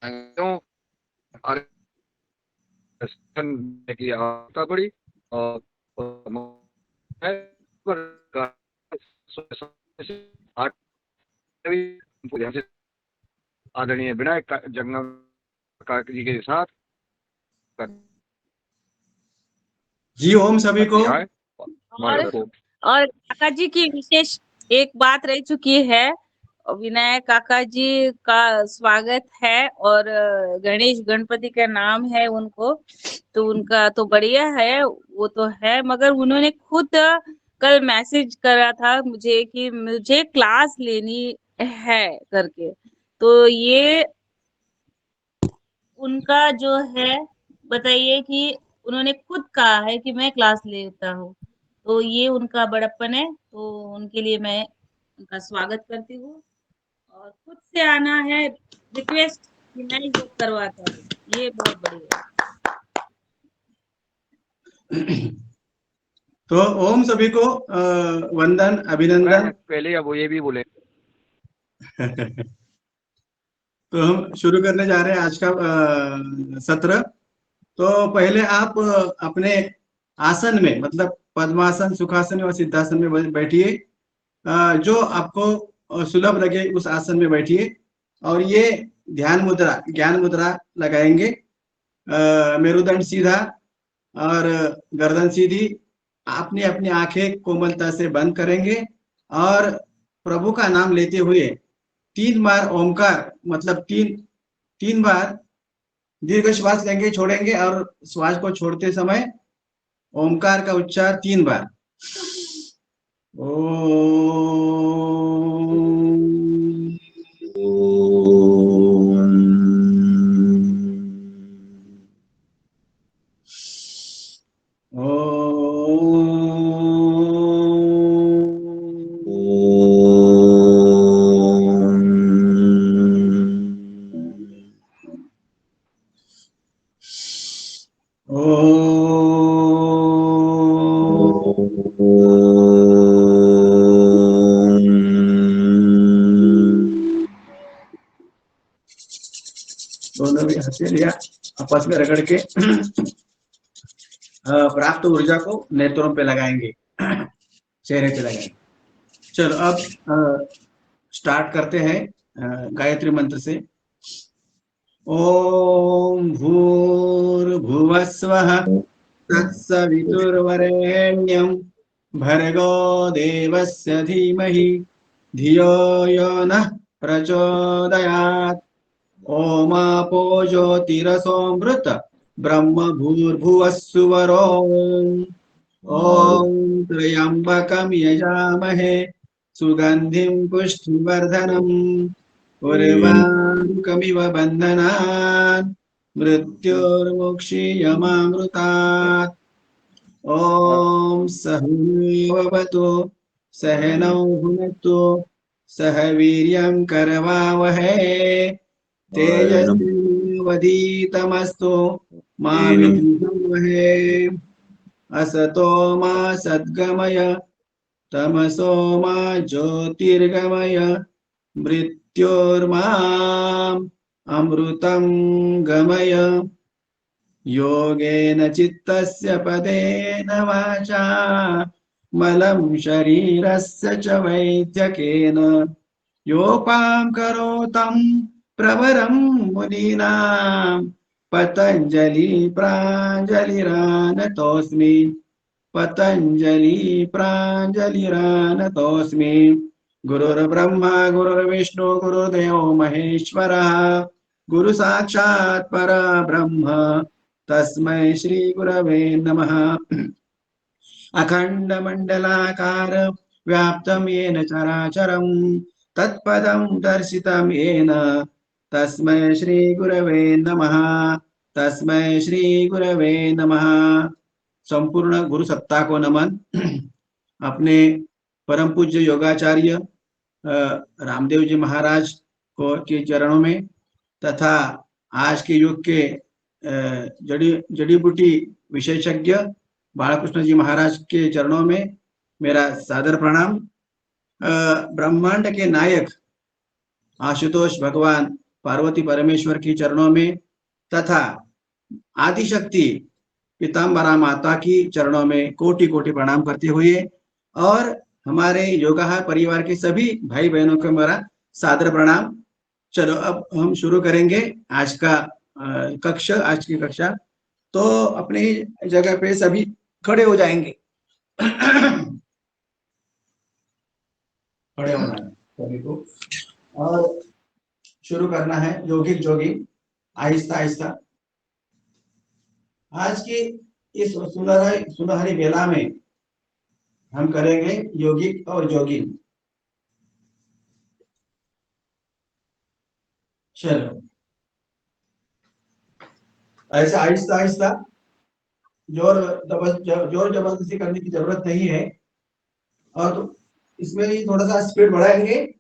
क्यों आगे की आवश्यकता पड़ी और आदरणीय विनायक जंगम जी के साथ जी ओम सभी को। और काका जी की विशेष एक बात रह चुकी है, विनायक काका जी का स्वागत है और गणेश गणपति का नाम है उनको, तो उनका तो बढ़िया है, वो तो है, मगर उन्होंने खुद कल मैसेज करा था मुझे कि मुझे क्लास लेनी है करके। तो ये उनका जो है, बताइए कि उन्होंने खुद कहा है कि मैं क्लास लेता हूँ, तो ये उनका बड़प्पन है। तो उनके लिए मैं उनका स्वागत करती हूँ और खुद से आना है, रिक्वेस्ट कि मैं योग करवाता हूँ, ये बहुत बढ़िया है। तो ओम सभी को वंदन अभिनंदन। पहले अब वो ये भी बोले तो हम शुरू करने जा रहे हैं आज का सत्र। तो पहले आप अपने आसन में, मतलब पद्मासन, सुखासन और सिद्धासन में बैठिए। जो आपको सुलभ लगे उस आसन में बैठिए और ये ध्यान मुद्रा, ज्ञान मुद्रा लगाएंगे। मेरुदंड सीधा और गर्दन सीधी। अपनी अपनी आंखें कोमलता से बंद करेंगे और प्रभु का नाम लेते हुए 3 बार ओमकार, मतलब तीन बार दीर्घ श्वास लेंगे, छोड़ेंगे और श्वास को छोड़ते समय ओमकार का उच्चार 3 बार। दोनों भी हथेलियां आपस में रगड़ के प्राप्त ऊर्जा को नेत्रों पे लगाएंगे, चेहरे पे लगाएंगे। चलो अब स्टार्ट करते हैं गायत्री मंत्र से। ओम भूर्भुवस्वः तत्सवितुर्वरेण्यं भर्गो देवस्य धीमहि धियो यो नः प्रचोदयात्। ओमापो ज्योतिरसोऽमृत ब्रह्म भूर्भुवस्सुवरोम्। ॐ त्र्यम्बकं यजामहे सुगन्धिं पुष्टिवर्धनम् उर्वारुकमिव बन्धनान् मृत्योर्मुक्षीयमामृतात्। ॐ सहनौवतु सहनौ भुनक्तु सह वीर्यं करवावहै तेजस्विनावधीतमस्तु मा विद्विषावहै। असतो मा सद्गमय तमसो मा ज्योतिर्गमय मृत्योर्माम् अमृतं गमय। योगेन चित्तस्य पदेन वाचा मलं शरीरस्य च वैद्यकेन योपां करोतं प्रवरं मुनीनां पतञ्जलि प्राञ्जलिरानतोऽस्मि। पतञ्जलि प्राञ्जलिरानतोऽस्मि। गुरुर्ब्रह्मा गुरुर्विष्णु गुरुर्देवो महेश्वरः गुरु साक्षात् परब्रह्म तस्मै श्री गुरवे नमः। अखण्डमण्डलाकार व्याप्तं येन चराचरं तत्पदं दर्शितं येन तस्मै श्री गुरवे नमः। तस्मै श्री गुरवे नमः। संपूर्ण गुरु सत्ता को नमन। अपने परम पूज्य योगाचार्य रामदेव जी महाराज को के चरणों में तथा आज के युग के जड़ी बूटी विशेषज्ञ बालकृष्ण जी महाराज के चरणों में मेरा सादर प्रणाम। ब्रह्मांड के नायक आशुतोष भगवान पार्वती परमेश्वर की चरणों में तथा आदिशक्ति पीताम्बरा माता की चरणों में कोटि कोटि प्रणाम करते हुए और हमारे योगाहार परिवार के सभी भाई बहनों को मेरा सादर प्रणाम। चलो अब हम शुरू करेंगे आज का आज की कक्षा। तो अपनी जगह पे सभी खड़े हो जाएंगे। खड़े होना है सभी को और शुरू करना है यौगिक जोगिंग आहिस्ता आहिस्ता। आज की इस सुनहरी बेला में हम करेंगे यौगिक और जोगिंग। चलो ऐसा आहिस्ता आहिस्ता, जोर जबरदस्ती करने की जरूरत नहीं है। और तो इसमें ही थोड़ा सा स्पीड बढ़ाएंगे।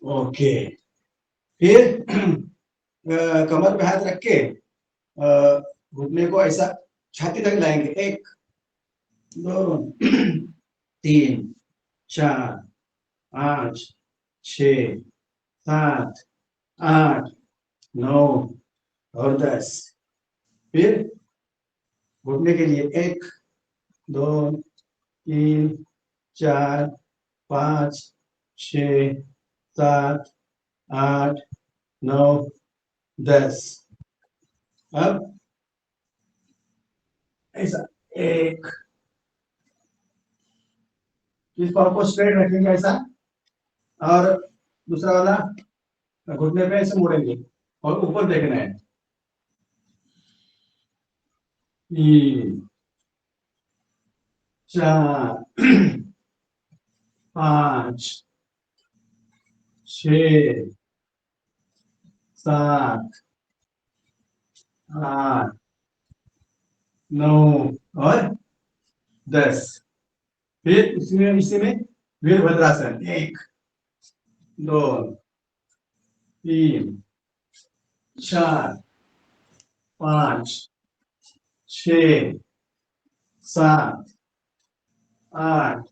ओके, फिर कमर पे हाथ रख के घुटने को ऐसा छाती तक लाएंगे। 1 2 3 4 5 6 7 8 9 और 10। फिर घुटने के लिए 1 2 3 4 5 6 7 8 9 10। अब ऐसा 1, इस पाव को स्ट्रेट रखेंगे ऐसा और दूसरा वाला घुटने पे ऐसे मोड़ेंगे और ऊपर देखना है। 3 4 5 6 7 8 9 और 10। फिर इसी में वीरभद्रासन 1 2 3 4 5 6 7 8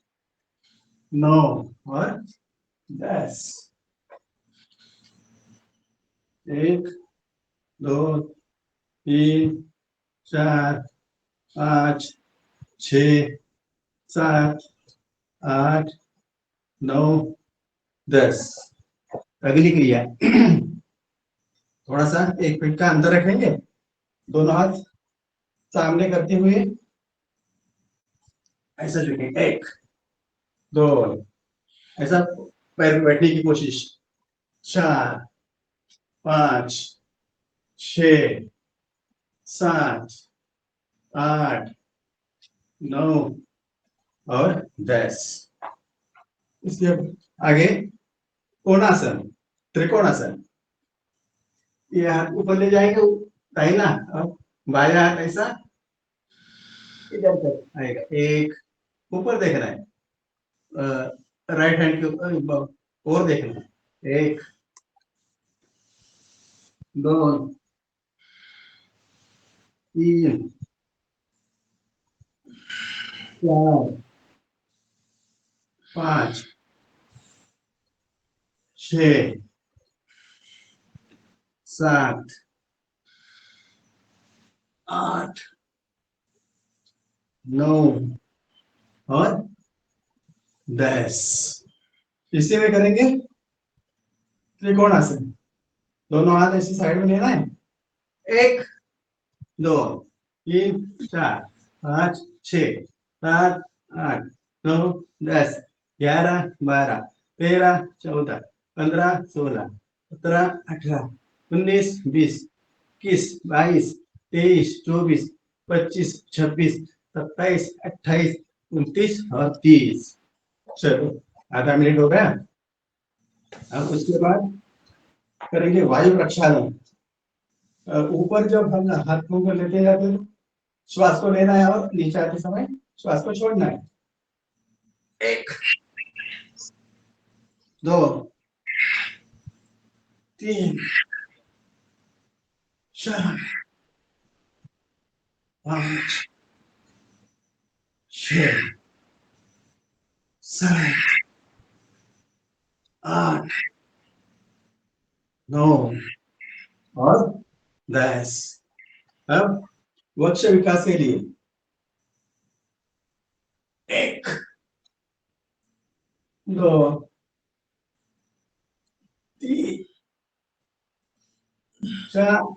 9 और 10। 1 2 3 4 5 6 7 8 9 10। अगली क्रिया थोड़ा सा एक फीट का अंदर रखेंगे, दोनों हाथ सामने करते हुए ऐसा झुकेंगे। 1 2 ऐसा पैर पे बैठने की कोशिश। 4 5 6 7 8 9 और 10। इसके आगे कोणासन, त्रिकोणासन। ये हाथ ऊपर ले जाएंगे दाहिना और बाया हाथ ऐसा इधर तक आएगा। 1 ऊपर देखना है, राइट हैंड के ऊपर और देखना है। 1 2 3 4 5 6 7 8 9 और 10। इसी में करेंगे त्रिकोणासन। दोनों हाथ ऐसे साइड में लेना है। 1 2 3 4 5 6 7 8 9 10 11 12 13 14 15 16 17 18 19 20 21 22 23 24 25 26 27 28 29 और 30। चलो आधा मिनट हो गया। अब उसके बाद करेंगे वायु प्रक्षालन। ऊपर जब हम हाथ को ऊपर लेते जाते हैं, श्वास को लेना है और नीचे आते समय श्वास को छोड़ना है। 1 2 3 4 5 6 7 8 9 और 10। अब वक्ष विकास के लिए 1 2 3 4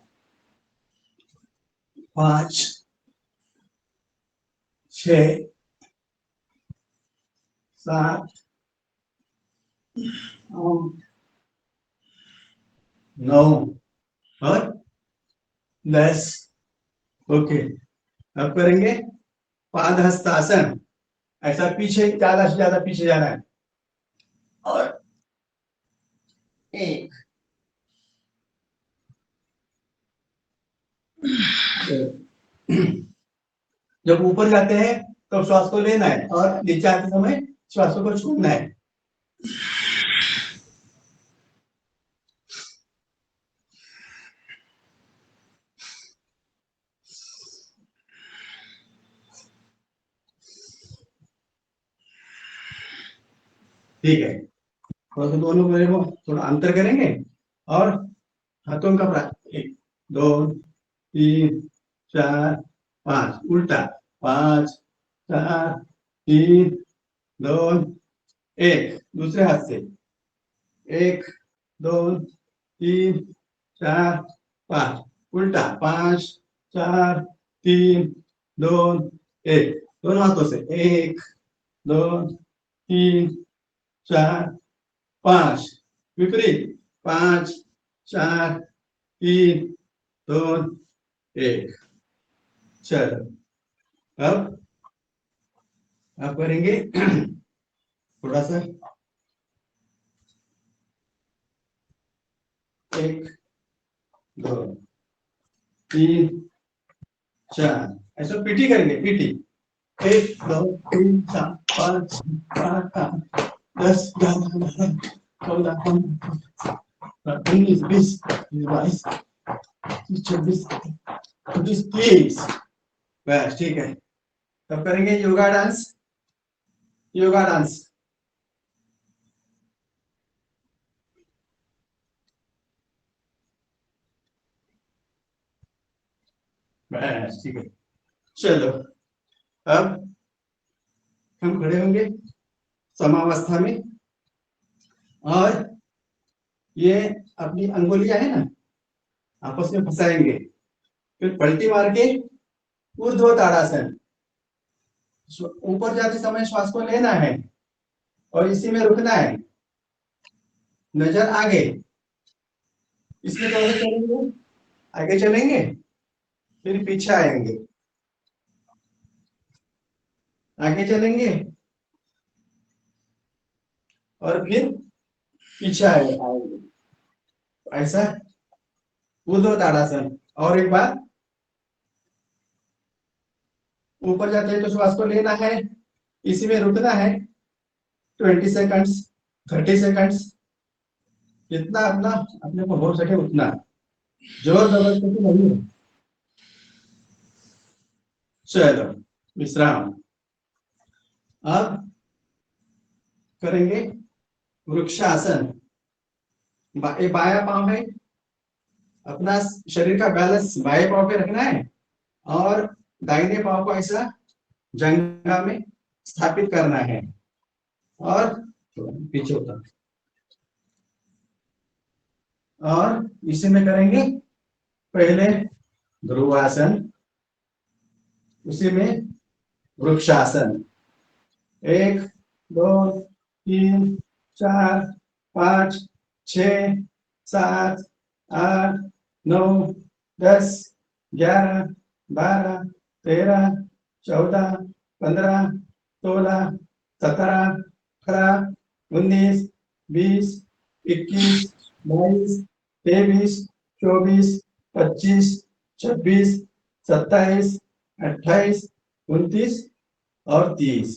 5 6 7 8 9 और 10। ओके, अब करेंगे पादहस्तासन। ऐसा पीछे, ज्यादा से ज्यादा पीछे जाना है। और 1 जब ऊपर जाते हैं तो श्वास को लेना है और नीचे आते समय श्वास को छोड़ना है। ठीक है, तो दोनों को थोड़ा अंतर करेंगे और हाथों का 1 2 3 4 5 उल्टा 5 4 3 2 1। दूसरे हाथ से 1 2 3 4 5 उल्टा 5 4 3 2 1। दोनों हाथों से 1 2 3 4 5 विपरीत 5 4 3 2 1। चलो, अब आप करेंगे थोड़ा सा 1 2 3 4 ऐसा पीटी करेंगे। पीटी 1 2 3 4 5 8 10 11 12 13 19 20 22 24 25 30। बस ठीक है। तब करेंगे योगा डांस। योगा डांस बस ठीक है। चलो, अब हम खड़े होंगे समावस्था में और ये अपनी अंगुलियां है ना आपस में फंसाएंगे, फिर पलटी मार के ऊर्ध्व ताड़ासन। ऊपर जाते समय श्वास को लेना है और इसी में रुकना है। नजर आगे, इसमें कैसे चलेंगे? आगे चलेंगे फिर पीछे आएंगे, आगे चलेंगे और फिर पीछे आएंगे। ऐसा ऊर्ध्व ताड़ासन। और एक बार, ऊपर जाते हैं तो श्वास को लेना है, इसी में रुकना है 20 सेकंड्स 30 सेकंड्स, जितना अपना अपने को हो सके उतना, जोर जबरदस्ती नहीं है। चलो, विश्राम। अब करेंगे वृक्षासन। बाया पांव है, अपना शरीर का बैलेंस बाएं पांव पे रखना है और दाहिने पांव को ऐसा जंघा में स्थापित करना है और पीछे उतर। और इसी में करेंगे पहले ध्रुवासन, उसी में वृक्षासन। 1 2 3 4 5 6 7 8 9 10 11 12 13 14 15 16 17 18 19 20 21 22 23 24 25 26 27 28 29 और 30।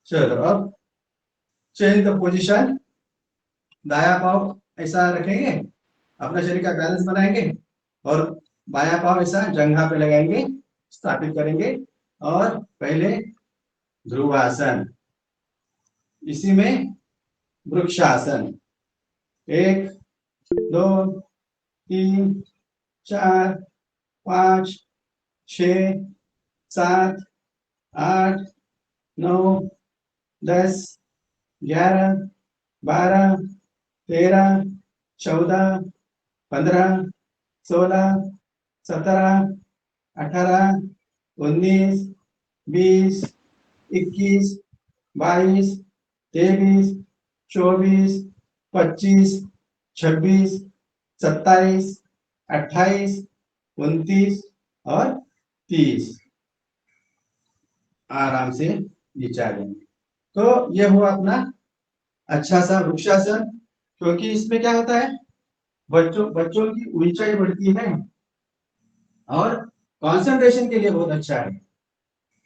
चलो, अब चेंज द पोजीशन। दाया पांव ऐसा रखेंगे, अपना शरीर का बैलेंस बनाएंगे और बायां पांव ऐसा जंघा पे लगाएंगे, स्थापित करेंगे और पहले ध्रुवासन, इसी में वृक्षासन। 1 2 3 4 5 6 7 8 9 10 11 12 13 14 15 16 17 18 19 20 21 22 23 24 25 26 27 28 29 और 30। आराम से नीचे आ जाएंगे। तो ये हुआ अपना अच्छा सा वृक्षासन, क्योंकि इसमें क्या होता है, बच्चों बच्चों की ऊंचाई बढ़ती है और कंसंट्रेशन के लिए बहुत अच्छा है,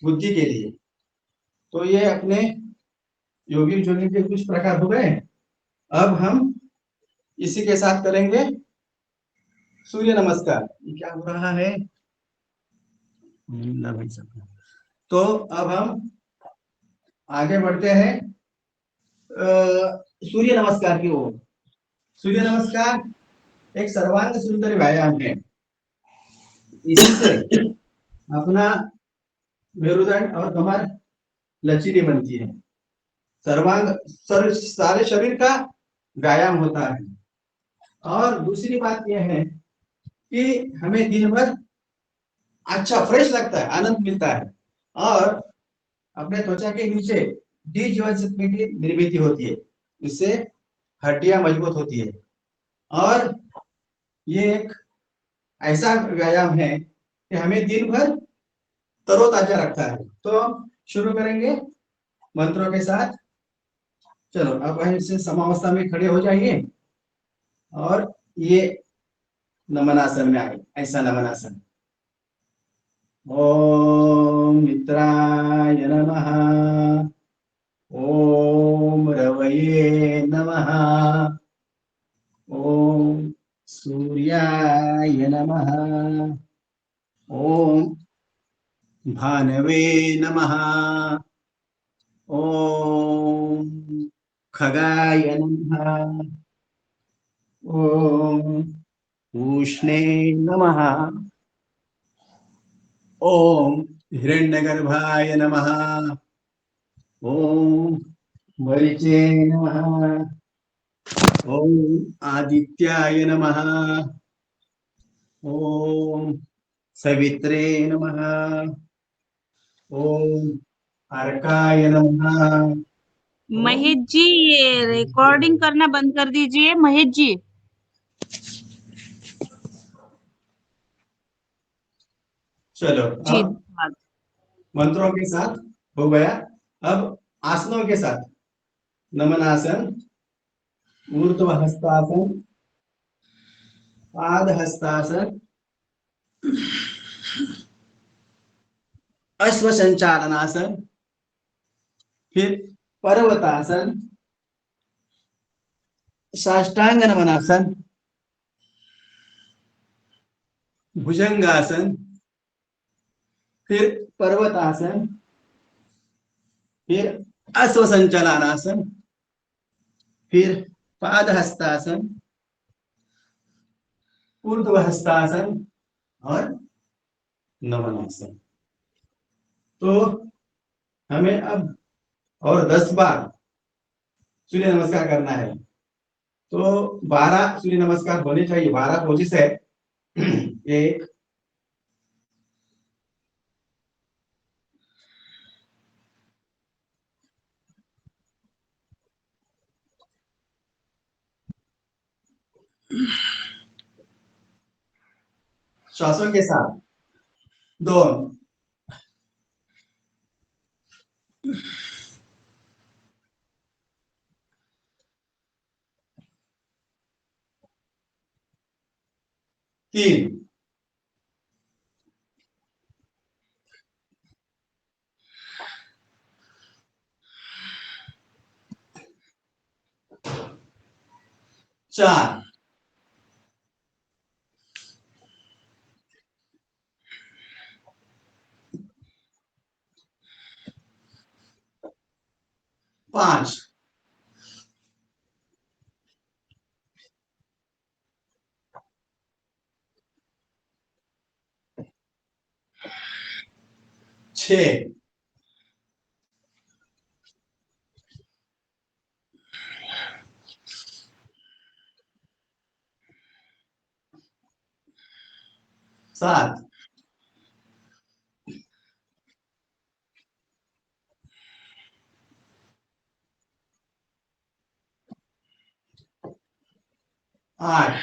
बुद्धि के लिए। तो ये अपने योगिक जोगिक के कुछ प्रकार हो गए। अब हम इसी के साथ करेंगे सूर्य नमस्कार। ये क्या हो रहा है ना भाई साहब। तो अब हम आगे बढ़ते हैं सूर्य नमस्कार की ओर। सूर्य नमस्कार एक सर्वांग सुंदर व्यायाम है। इसी से अपना मेरुदंड और कमर लचीली बनती है। सर्वांग सारे शरीर का व्यायाम होता है। और दूसरी बात यह है कि हमें दिन भर अच्छा फ्रेश लगता है, आनंद मिलता है और अपने त्वचा के नीचे डी जीवनसत्व की निर्मित होती है, इससे हड्डियां मजबूत होती है। और ये एक ऐसा व्यायाम है कि हमें दिन भर तरोताजा रखता है। तो शुरू करेंगे मंत्रों के साथ। चलो अब ऐसे समावस्था में खड़े हो जाइए और ये नमनासन में आए, ऐसा नमनासन। ओम मित्राय नमः, ओम रवये नमः, ओम सूर्याय नमः, ओम भानवे नमः, ओम खगाय नमः, ओम उष्णे नमः, ओम हिरण्यगर्भाय नमः, ओम मरीचे नमः, ओम आदित्याय नमः, ओम सवित्रे नमः, ओम अर्काय नमः। महेश जी, ये रिकॉर्डिंग करना बंद कर दीजिए महेश जी। चलो जी अब धन्यवाद। मंत्रों के साथ हो गया। अब आसनों के साथ नमनासन, ऊर्ध्व हस्तासन, पाद हस्तासन, अश्व संचालनासन, फिर पर्वतासन, साष्टांग नमनासन, भुजंगासन, फिर पर्वतासन, फिर अश्व संचालनासन, फिर पाद हस्तासन, ऊर्ध्व हस्तासन और नमनासन। तो हमें अब और 10 बार सूर्य नमस्कार करना है। तो 12 सूर्य नमस्कार होने चाहिए, 12 पोजिस है। 1 श्वासों के साथ 2 3 4 5, 6, 7, 8,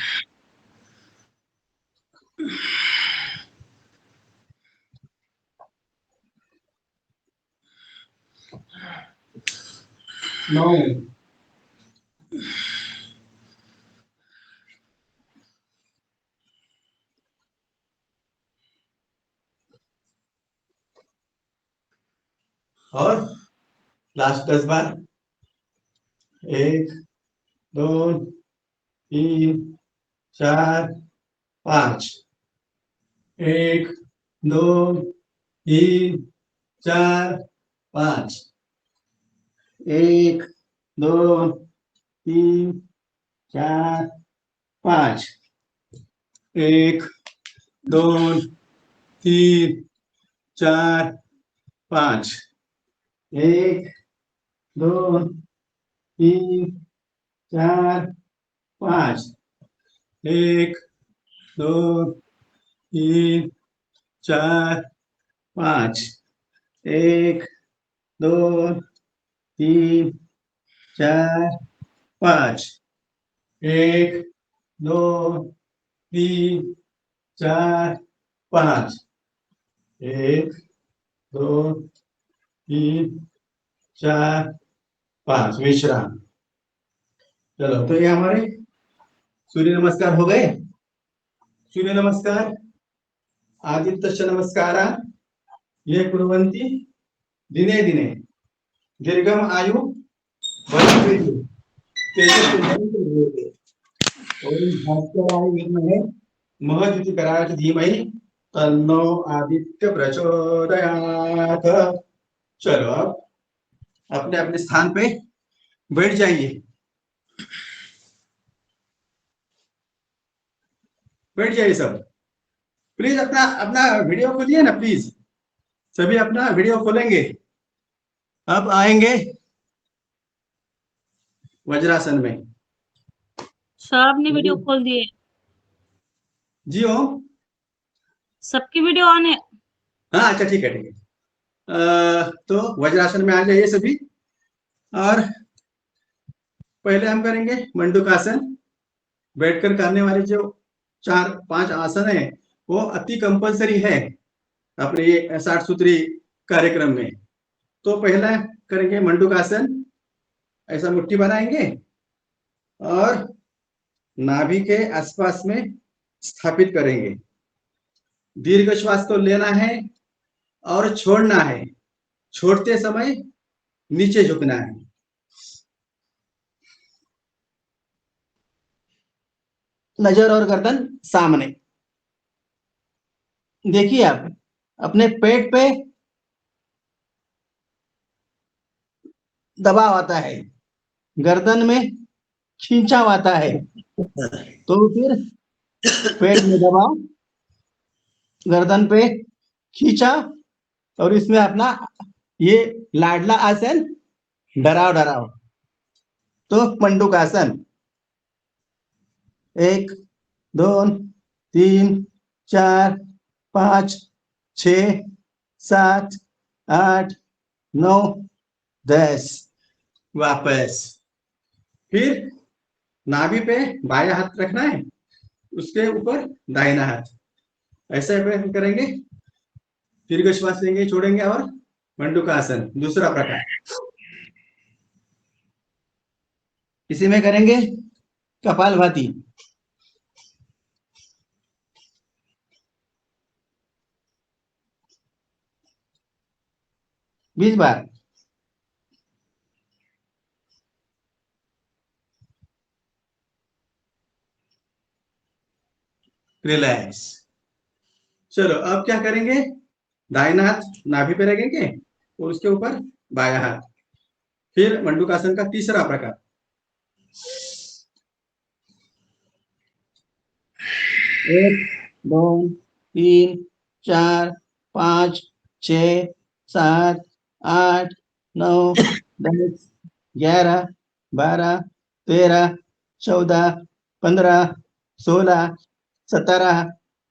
9, और लास्ट 10 बार। 1, 2, 3, 4, 5, 1, 2, 3, 4, 5, 1, 2, 3, 4, 5, 1, 2, 3, 4, 5, 1, 2, 3, 4, 5, 1, 2, 3, 4, 5, 1, 2, 3, 4, 5, 1, 2, 3, 4, 5, 1, 2, 3, 4, 5। विश्राम। चलो, तो ये हमारे सूर्य नमस्कार हो गए। सूर्य नमस्कार, आदित्य नमस्कारा ये कुर्वन्ति दिने दिने दीर्घम आयु वैश्वर्य तेजस्वी ओम भास्कराय विद्महे महद्युतिकराय धीमहि तन्नो आदित्य प्रचोदयात्। चलो, अब अपने अपने स्थान पे बैठ जाइए। बैठ जाइए सब। प्लीज अपना अपना वीडियो खोलिए ना, प्लीज सभी अपना वीडियो खोलेंगे। अब आएंगे वज्रासन में। सबने वीडियो खोल दिए, जी हो। सबकी वीडियो ऑन है। हाँ, अच्छा, ठीक है, ठीक है। तो वज्रासन में आ जाइए सभी। और पहले हम करेंगे मंडूकासन। बैठकर करने वाले जो 4-5 आसन है वो अति कंपलसरी है अपने ये 60 सूत्री कार्यक्रम में। तो पहला करेंगे मंडूकासन। ऐसा मुट्ठी बनाएंगे और नाभि के आसपास में स्थापित करेंगे। दीर्घ श्वास तो लेना है और छोड़ना है। छोड़ते समय नीचे झुकना है। नजर और गर्दन सामने। देखिए, आप अपने पेट पे दबाव आता है, गर्दन में खींचाव आता है, तो फिर पेट में दबाव, गर्दन पे खींचा, और इसमें अपना ये लाडला आसन, डराव डराव। तो मंडूकासन 1, 2, 3, 4, 5, 6, 7, 8, 9, 10। वापस। फिर नाभि पे बायां हाथ रखना है, उसके ऊपर दाहिना हाथ। ऐसे हम करेंगे। दीर्घ श्वास लेंगे, छोड़ेंगे, और मंडूकासन दूसरा प्रकार। इसी में करेंगे कपालभाति। 20 बार। रिलैक्स। चलो, अब क्या करेंगे? दाहिना हाथ नाभि पे रखेंगे और उसके ऊपर बायां हाथ। फिर मंडूकासन का तीसरा प्रकार, एक, दो, तीन, चार, 5, 6, 7, 8, 9, 10, 11, 12, 13, 14, 15, 16, 17,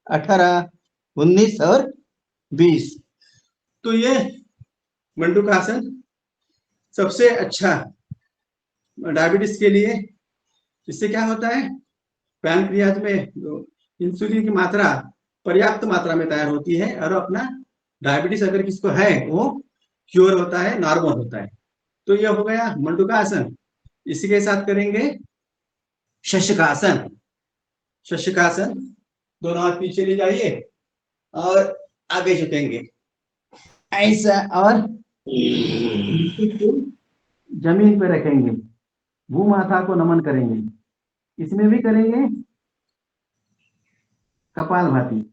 18, 19 और 20। तो ये मंडूकासन सबसे अच्छा डायबिटीज के लिए। इससे क्या होता है, पैनक्रियाज में जो इंसुलिन की मात्रा पर्याप्त मात्रा में तैयार होती है और अपना डायबिटीज अगर किसको है वो क्योर होता है, नॉर्मल होता है। तो यह हो गया मंडूकासन। इसी के साथ करेंगे शशकासन। शशकासन, दोनों हाथ पीछे ले जाइए और आगे झुकेंगे ऐसा, और जमीन पे रखेंगे, भूमाता को नमन करेंगे। इसमें भी करेंगे कपालभाति।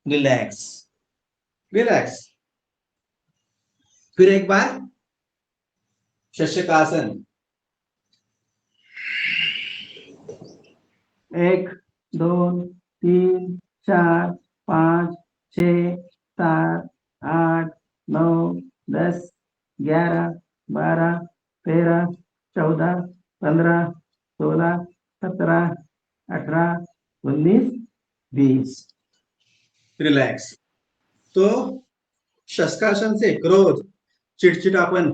Relax, relax. फिर एक बार शशकासन। 1, 2, 3, 4, 5, 6, 7, 8, 9, 10, 11, 12, 13, 14, 15, 16, 17, 18, 19, 20। रिलैक्स। तो शशकासन से क्रोध, चिड़चिड़ापन,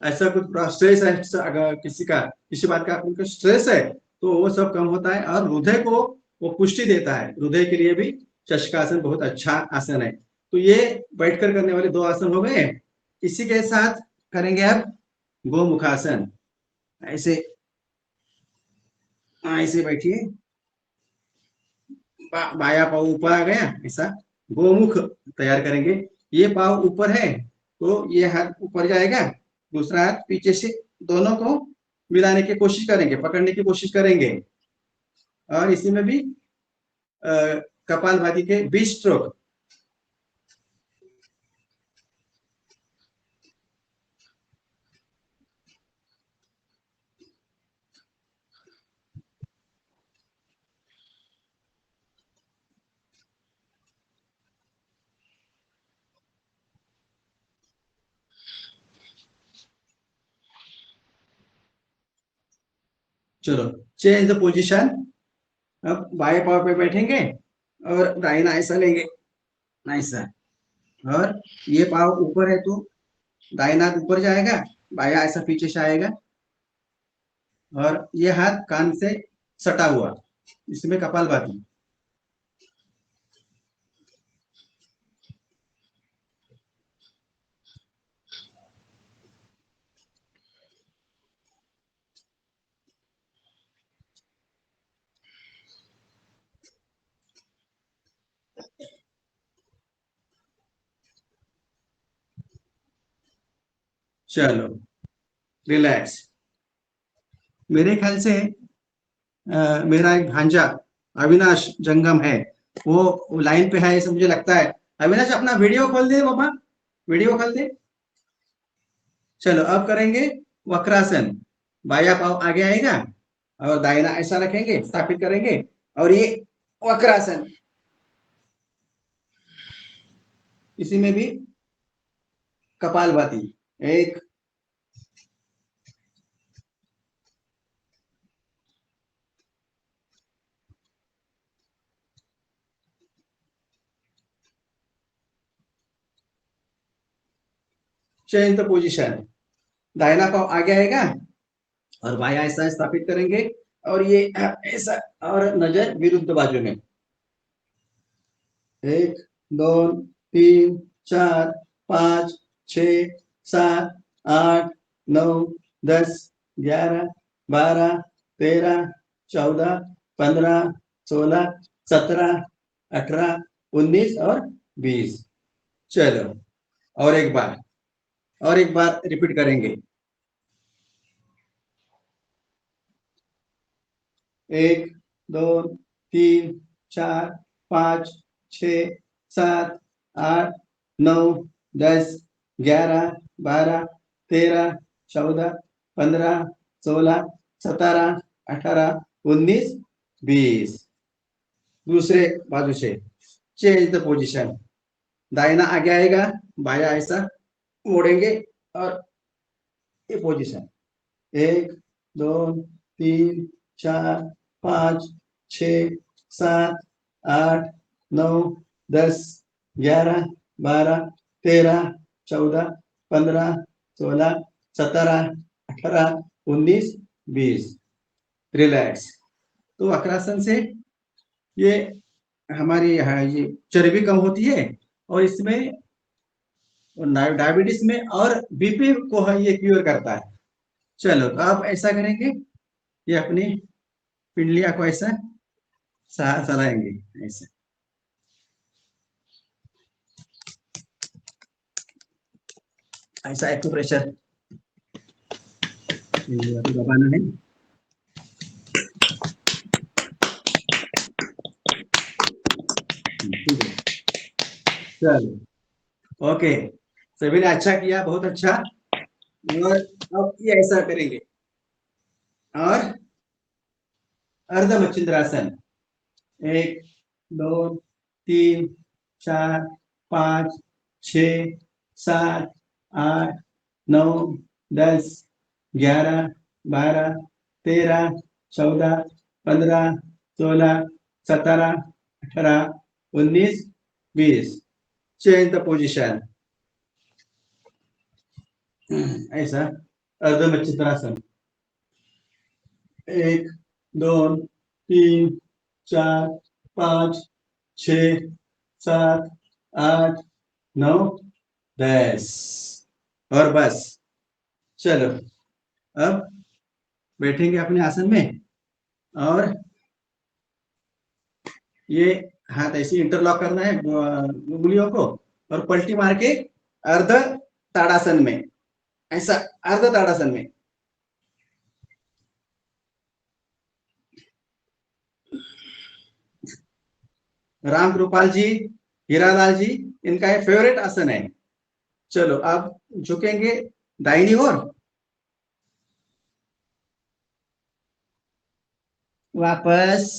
ऐसा कुछ स्ट्रेस है, अगर किसी बात का उनका स्ट्रेस है तो वो सब कम होता है और हृदय को वो पुष्टि देता है। हृदय के लिए भी शशकासन बहुत अच्छा आसन है। तो ये बैठकर करने वाले 2 आसन हो गए। इसी के साथ करेंगे अब गोमुखासन। ऐसे ऐसे बैठिए, बाया पाव ऊपर आ गया, ऐसा गोमुख तैयार करेंगे। ये पाव ऊपर है तो ये हाथ ऊपर जाएगा, दूसरा हाथ पीछे से दोनों को मिलाने की कोशिश करेंगे, पकड़ने की कोशिश करेंगे। और इसी में भी कपालभाति के 20 स्ट्रोक। चलो, चेंज द पोजीशन। अब बाएं पाव पे बैठेंगे और दाहिना ऐसा लेंगे, ऐसा। और ये पाव ऊपर है तो दाहिना हाथ ऊपर जाएगा, बाया ऐसा पीछे से आएगा। और ये हाथ कान से सटा हुआ, इसमें कपालभाति। चलो, रिलैक्स। मेरे ख्याल से मेरा एक भांजा अविनाश जंगम है, वो लाइन पे है ऐसा मुझे लगता है। अविनाश अपना वीडियो खोल दे बाबा, वीडियो खोल दे। चलो, अब करेंगे वक्रासन। बाया पाव आगे आएगा और दाहिना ऐसा रखेंगे, स्थापित करेंगे और ये वक्रासन। इसी में भी कपालभाति। 1, change the position. दाहिना पाव आगे आएगा और बाया ऐसा स्थापित करेंगे और ये ऐसा, और नजर विरुद्ध बाजू में। 1, 2, 3, 4, 5, 6, 7, 8, 9, 10, 11, 12, 13, 14, 15, 16, 17, 18, 19 और 20। चलो, और एक बार रिपीट करेंगे। 1 2 3 4 5 6 7 8 9 10 11 12 13 14 15 16 17 18 19 20। दूसरे बाजू से चेंज द पोजीशन, दाहिना आगे आएगा, बाया ऐसा मोड़ेंगे और ये पोजीशन 1 2 3 4 5 6 7 8 9 10 11 12 13 14 15 16 17 18 19 20। रिलैक्स। तो वक्रासन से ये हमारी ये चर्बी कम होती है और इसमें डायबिटीज में और बीपी को ये क्योर करता है। चलो तो आप ऐसा करेंगे, ये अपनी पिंडलिया को ऐसा चलाएंगे ऐसे, ऐसा एक्यूप्रेशर दबाना है। चलो ओके, सभी ने अच्छा किया, बहुत अच्छा। और अब ये ऐसा करेंगे और अर्ध मच्छिंद्रासन 1 2 3 4 5 6 7 8 9 10 11 12 13 14 15 16 17 18 19 20। चेंज द पोजीशन, ऐसा अर्ध मच्छिंद्रासन 1 2 3 4 5 6 7 8 9 10 और बस। चलो अब बैठेंगे अपने आसन में और ये हाथ ऐसे इंटरलॉक करना है उंगलियों को और पलटी मार के अर्ध ताड़ासन में, ऐसा अर्ध ताड़ासन में। राम कृपाल जी, हीरालाल जी, इनका ये फेवरेट आसन है। चलो आप झुकेंगे दाहिनी ओर, वापस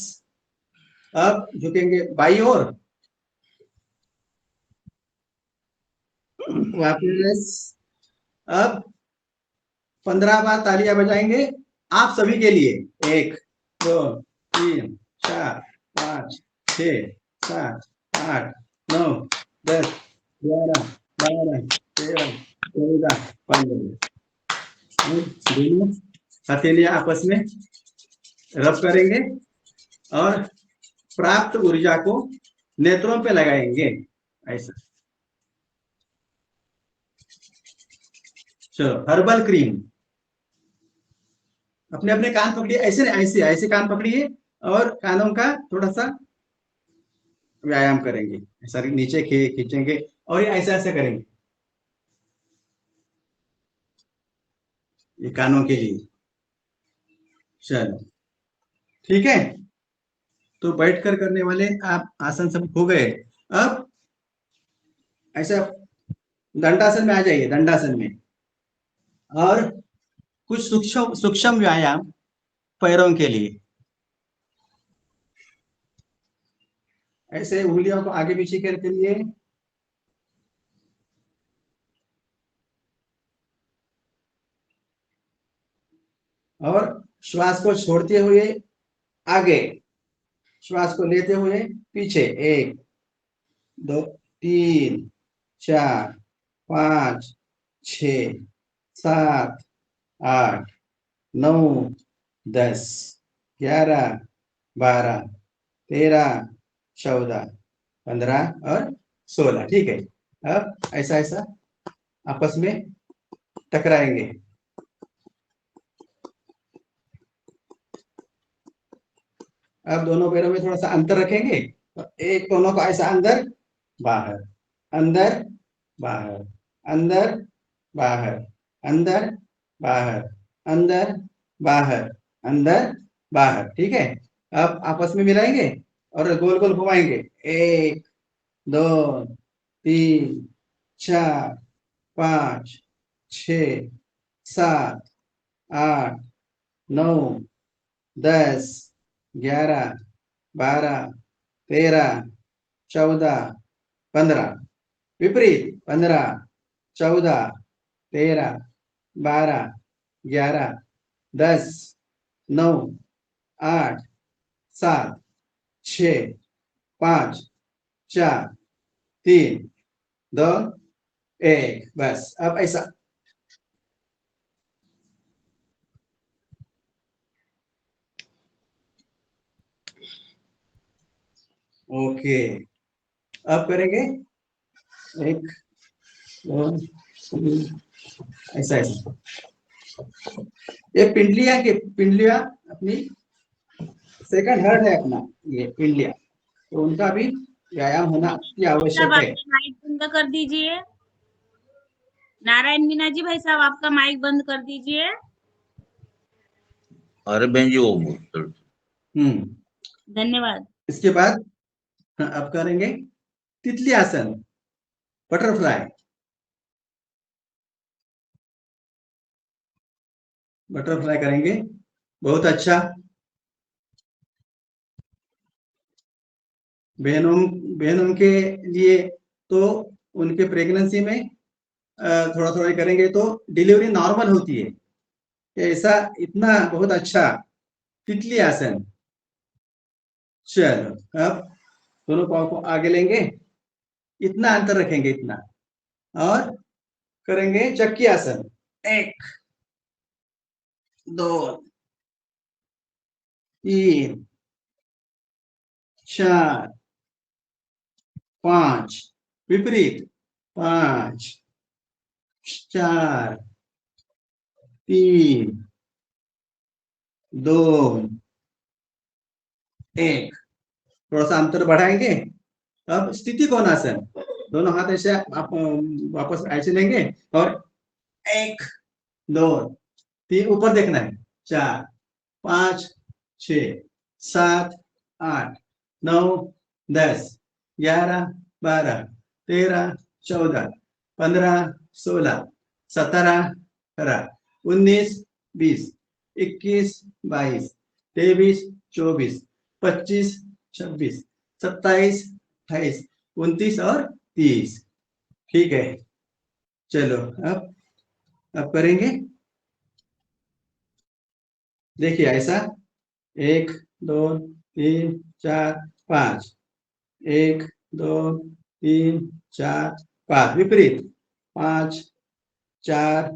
अब झुकेंगे बाई ओर, वापस। अब 15 बार तालियां बजाएंगे आप सभी के लिए। 1 2 3 4 5 6 7 8 9 10 11 12 13 14 15। दोनों हथेलियां आपस में रब करेंगे और प्राप्त ऊर्जा को नेत्रों पे लगाएंगे ऐसा। चलो हर्बल क्रीम, अपने अपने कान पकड़िए, ऐसे ऐसे ऐसे कान पकड़िए और कानों का थोड़ा सा व्यायाम करेंगे, ऐसा नीचे खींचेंगे और ये ऐसा ऐसा करेंगे, ये कानों के लिए। चलो ठीक है, तो बैठकर करने वाले आप आसन सब हो गए। अब ऐसा दंडासन में आ जाइए, दंडासन में, और कुछ सूक्ष्म सूक्ष्म व्यायाम पैरों के लिए। ऐसे उंगलियों को आगे पीछे करके लिए और श्वास को छोड़ते हुए आगे, श्वास को लेते हुए पीछे। 1 2 3 4 5 6 7 8 9 10 11 12 13 14 15 और 16। ठीक है, अब ऐसा ऐसा आपस में टकराएंगे। अब दोनों पैरों में थोड़ा सा अंतर रखेंगे, एक दोनों को ऐसा अंदर बाहर, अंदर बाहर, अंदर बाहर, अंदर बाहर, अंदर बाहर, अंदर बाहर। ठीक है, अब आपस में मिलाएंगे और गोल गोल घुमाएंगे। 1 2 3 4 5 6 7 8 9 10 11 12 13 14 15। विपरीत 15 14 13 12 11 10 9 8 7 6 5 4 3 2 1। बस अब ऐसा। ओके, अब करेंगे 1 2 3 ऐसा ऐसा। ये पिंडलिया अपनी सेकंड हार्ट है अपना, ये पिंडलिया, तो उनका भी व्यायाम होना की सब आवश्यक है। आपका माइक बंद कर दीजिए। नारायण मीना जी, भाई साहब आपका माइक बंद कर दीजिए। अरे बहन जी वो धन्यवाद। इसके बाद अब करेंगे तितली आसन, बटरफ्लाई। बटरफ्लाई करेंगे, बहुत अच्छा। बहनों के लिए तो उनके प्रेगनेंसी में थोड़ा थोड़ा करेंगे तो डिलीवरी नॉर्मल होती है। ऐसा इतना बहुत अच्छा तितली आसन। चलो, अब दोनों पाँव को आगे लेंगे, इतना अंतर रखेंगे, इतना, और करेंगे चक्की आसन। 1 2 3 4 5। विपरीत 5 4 3 2 1। थोड़ा सा अंतर बढ़ाएंगे। अब स्थिति कोणासन, दोनों हाथ ऐसे आप वापस ऐसे लेंगे और 1 2 3 ऊपर देखना है। 4 5 6 7 8 9 10 11 12 13 14 15 16 17 18 19 20 21 22 23 24 25 26 27 28 29 और 30। ठीक है, चलो अब करेंगे। देखिए ऐसा 1 2 3 4 5 1 2 3 4 5। विपरीत 5 4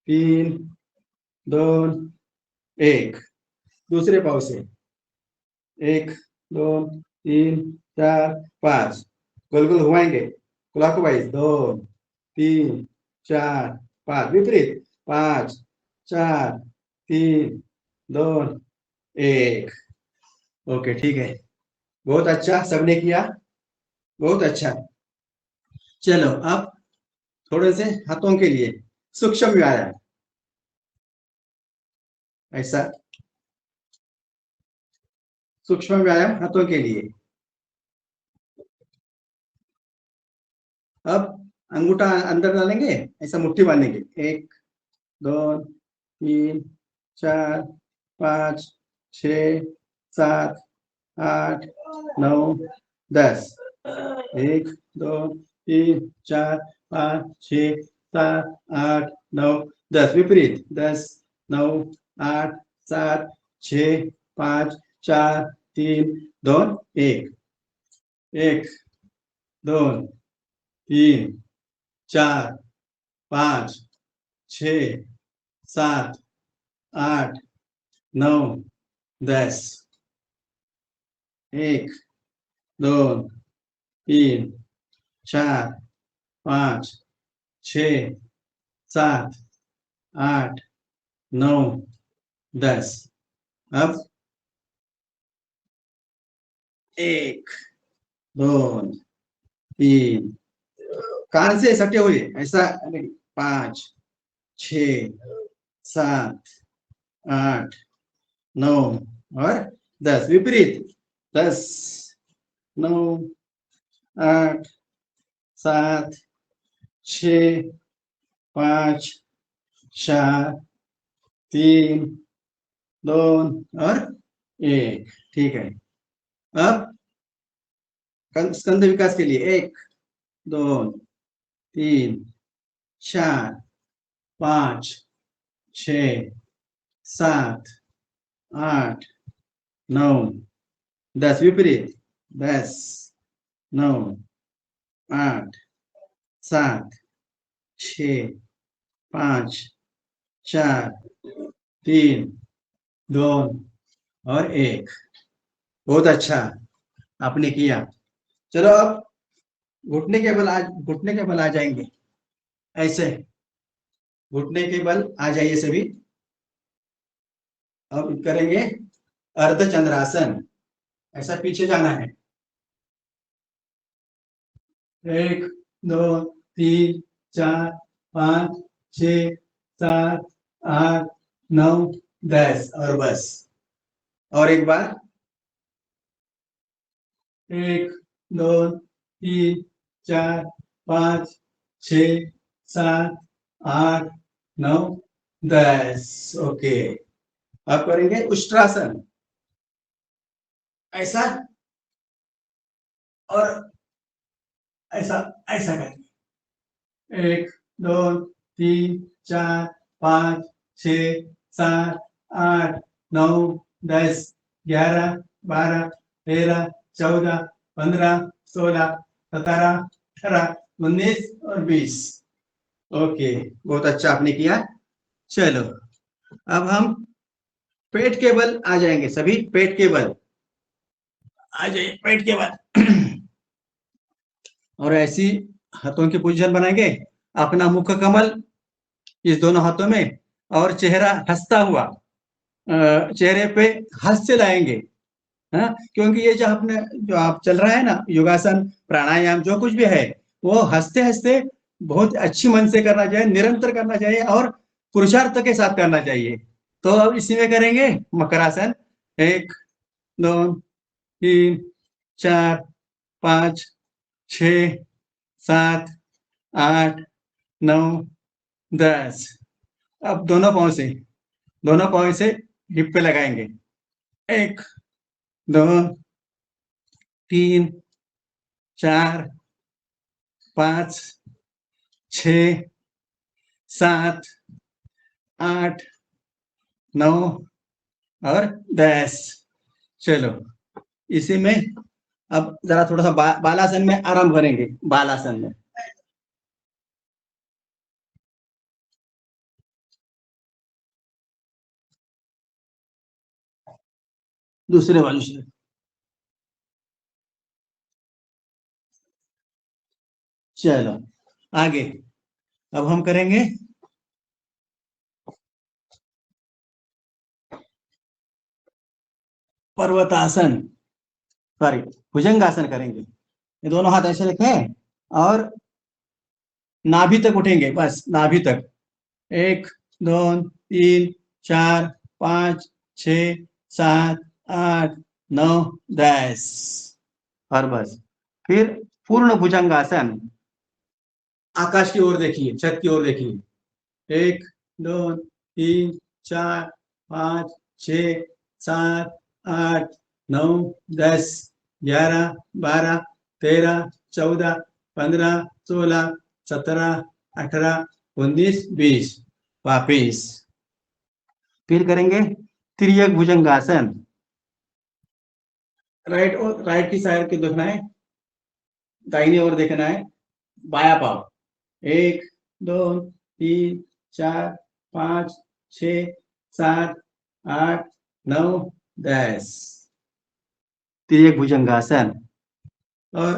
3 2 1। दूसरे पाव से 1 2 3 4 5। गोल गोल घुमाएंगे क्लॉकवाइज। 2 3 4 5। विपरीत 5 4 3 2 1। ओके, ठीक है, बहुत अच्छा, सबने किया, बहुत अच्छा। चलो, अब थोड़े से हाथों के लिए सूक्ष्म व्यायाम। ऐसा सूक्ष्म व्यायाम हाथों के लिए। अब अंगूठा अंदर डालेंगे, ऐसा मुट्ठी बांधेंगे। 1 2 3 4 5 6 7 8 9 10। 1 2 3 4 5 6 7 8 9 10। विपरीत 10 9 8 7 6 5 4 3 2 1। 1 2 3 4 5 6 7 8 9 10। 1 2 3 4 5 6 7 8 9 10। अब 1 2 3 कान से सटे हुए ऐसा 5 6 7 8 9 और 10 विपरीत 10 9 8 7 6 5 4 3 2 और 1। ठीक है, अब स्कंद विकास के लिए 1 2 3 4 5 6 7 8 9 10 विपरीत 10 9 8 7 6 5 4 3 2 और 1। बहुत अच्छा आपने किया। चलो अब घुटने के बल आ जाएंगे, ऐसे घुटने के बल आ जाइए सभी। अब करेंगे अर्धचंद्रासन, ऐसा पीछे जाना है। 1 2 3 4 5 6 7 8 9 10 और बस। और एक बार 1 2 3 4 5 6 7 8 9 10। ओके, अब करेंगे उष्ट्रासन, ऐसा और ऐसा, ऐसा करेंगे। 1 2 3 4 5 6 7 8 9 10 11 12 13 14 15 16 17 18 19 और 20। ओके, बहुत अच्छा आपने किया। चलो अब हम पेट के बल आ जाएंगे सभी। पेट के बल आ जाइए, पेट के बल। और ऐसी हाथों की पोजीशन बनाएंगे, अपना मुख कमल इस दोनों हाथों में और चेहरा हंसता हुआ, चेहरे पे हास्य लाएंगे। हाँ, क्योंकि ये जो आप चल रहा है ना, योगासन प्राणायाम जो कुछ भी है, वो हंसते हंसते बहुत अच्छी मन से करना चाहिए, निरंतर करना चाहिए और पुरुषार्थ के साथ करना चाहिए। तो अब इसी में करेंगे मकरासन। 1 2 3 4 5 6 7 8 9 10। अब दोनों पाँव से हिप पे लगाएंगे। 1 2 3 4 5 6 7 8 9 और 10। चलो इसी में अब जरा थोड़ा सा बालासन में आराम करेंगे। बालासन में दूसरे बाजू से चलो आगे। अब हम करेंगे पर्वतासन, सॉरी भुजंगासन करेंगे। ये दोनों हाथ ऐसे रखें और नाभि तक उठेंगे, बस नाभि तक। 1 2 3 4 5 6 7 8 9 10 और बस। फिर पूर्ण भुजंगासन, आकाश की ओर देखिए, छत की ओर देखिए। 1 2 3 4 5 6 7 8 9 10 11 12 13 14 15 16 17 18 19 20। वापिस फिर करेंगे त्रियक भुजंगासन। राइट की साइड के देखना है, दाहिनी ओर देखना है, बाया पाव। 1 2 3 4 5 6 7 8 9 10। त्रियक भुजंगासन। और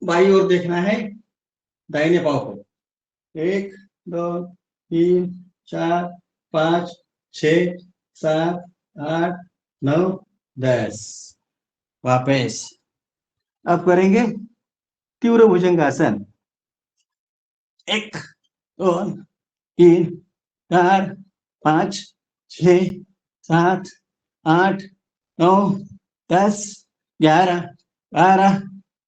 बाई ओर देखना है, दाहिने पाव को। 1 2 3 4 5 6 7 8 9 10। वापस अब करेंगे तीव्र भुजंगासन। 1 2 3 4 5 6 7 8 9, 10, 11, 12,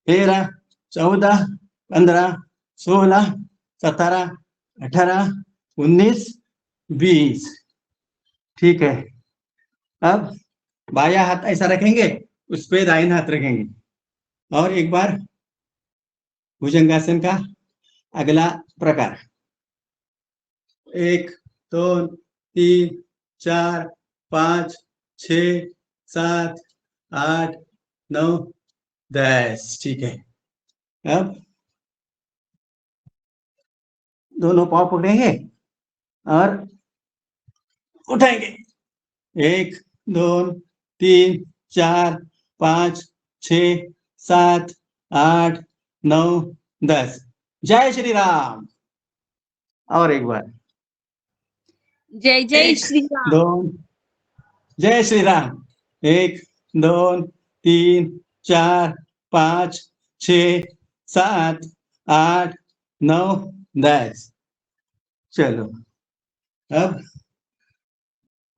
13, 14, 15, 16, 17, 18, 19, 20। ठीक है। अब बायां हाथ ऐसा रखेंगे, उस पे दाहिना हाथ रखेंगे और एक बार भुजंगासन का अगला प्रकार। 1, 2, 3, 4, 5, 6, 7, 8, 9, 10। ठीक है। अब दोनों पाँव पकड़ेंगे और उठाएंगे। 1, 2, 3, 4, 5, 6, 7, 8, 9, 10। जय श्री राम। और एक बार। जय जय 1, श्री राम। 2, जय श्री राम। 1, 2, 3, 4, 5, 6, 7, 8, 9, 10। चलो अब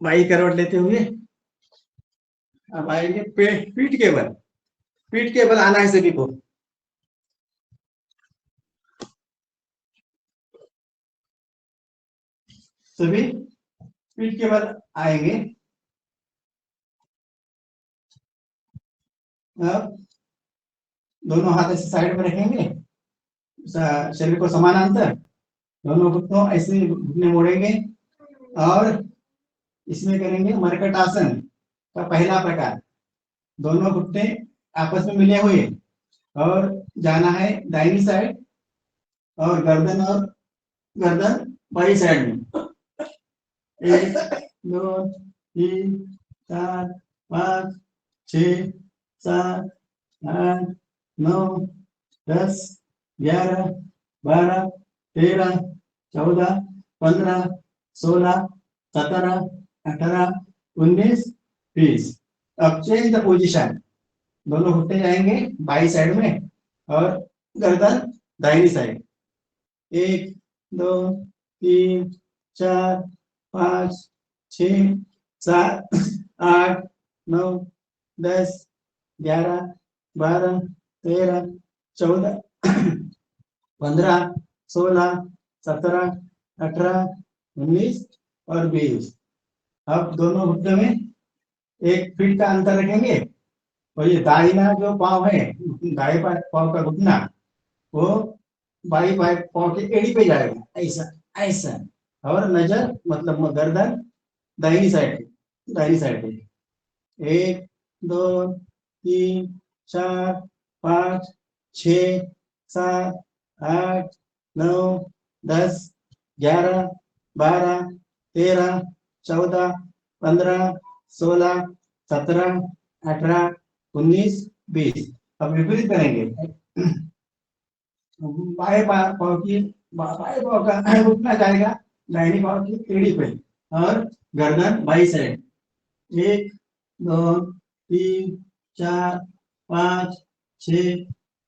बाई करवट लेते हुए अब आएंगे पीठ के बल। पीठ के बल आना है सभी को। सभी पीठ के बल आएंगे। अब दोनों हाथ ऐसे साइड में रखेंगे, शरीर को समानांतर, दोनों घुटनों ऐसे घुटने मोड़ेंगे और इसमें करेंगे मरकट आसन का पहला प्रकार। दोनों घुटने आपस में मिले हुए और जाना है दाहिनी साइड और गर्दन बाई साइड में। 1, 2, 3, 4, 5, 6, 7, 8, 9, 10, 11, 12, 13, 14, 15, 16, 17, 18, 19, 20। अब चेंज द पोजीशन। दोनों घुटने जाएंगे बाई साइड में और गर्दन दाहिनी साइड। 1, 2, 3, 4, 5, 6, 7, 8, 9, 10, 11, 12, 13, 14, 15, 16, 17, 18, 19 और 20। अब दोनों घुटने में 1 फीट का अंतर रखेंगे और ये दाहिना जो पाँव है, दाएं पाँव का घुटना, वो बाई पाँव के एड़ी पे जाएगा, ऐसा ऐसा। और नजर मतलब गर्दन दाहिनी साइड पे। 1, 2, 3, 4, 5, 6, 7, 8, 9, 10, 11, 12, 13, 14, 15, 16, 17, 18, 19, 20। अब विपरीत करेंगे। बाएं पाँव का उठना जाएगा दाहिनी पाँव की एड़ी पे और गर्दन बाई साइड। 1, 2, 3, 4, 5, 6,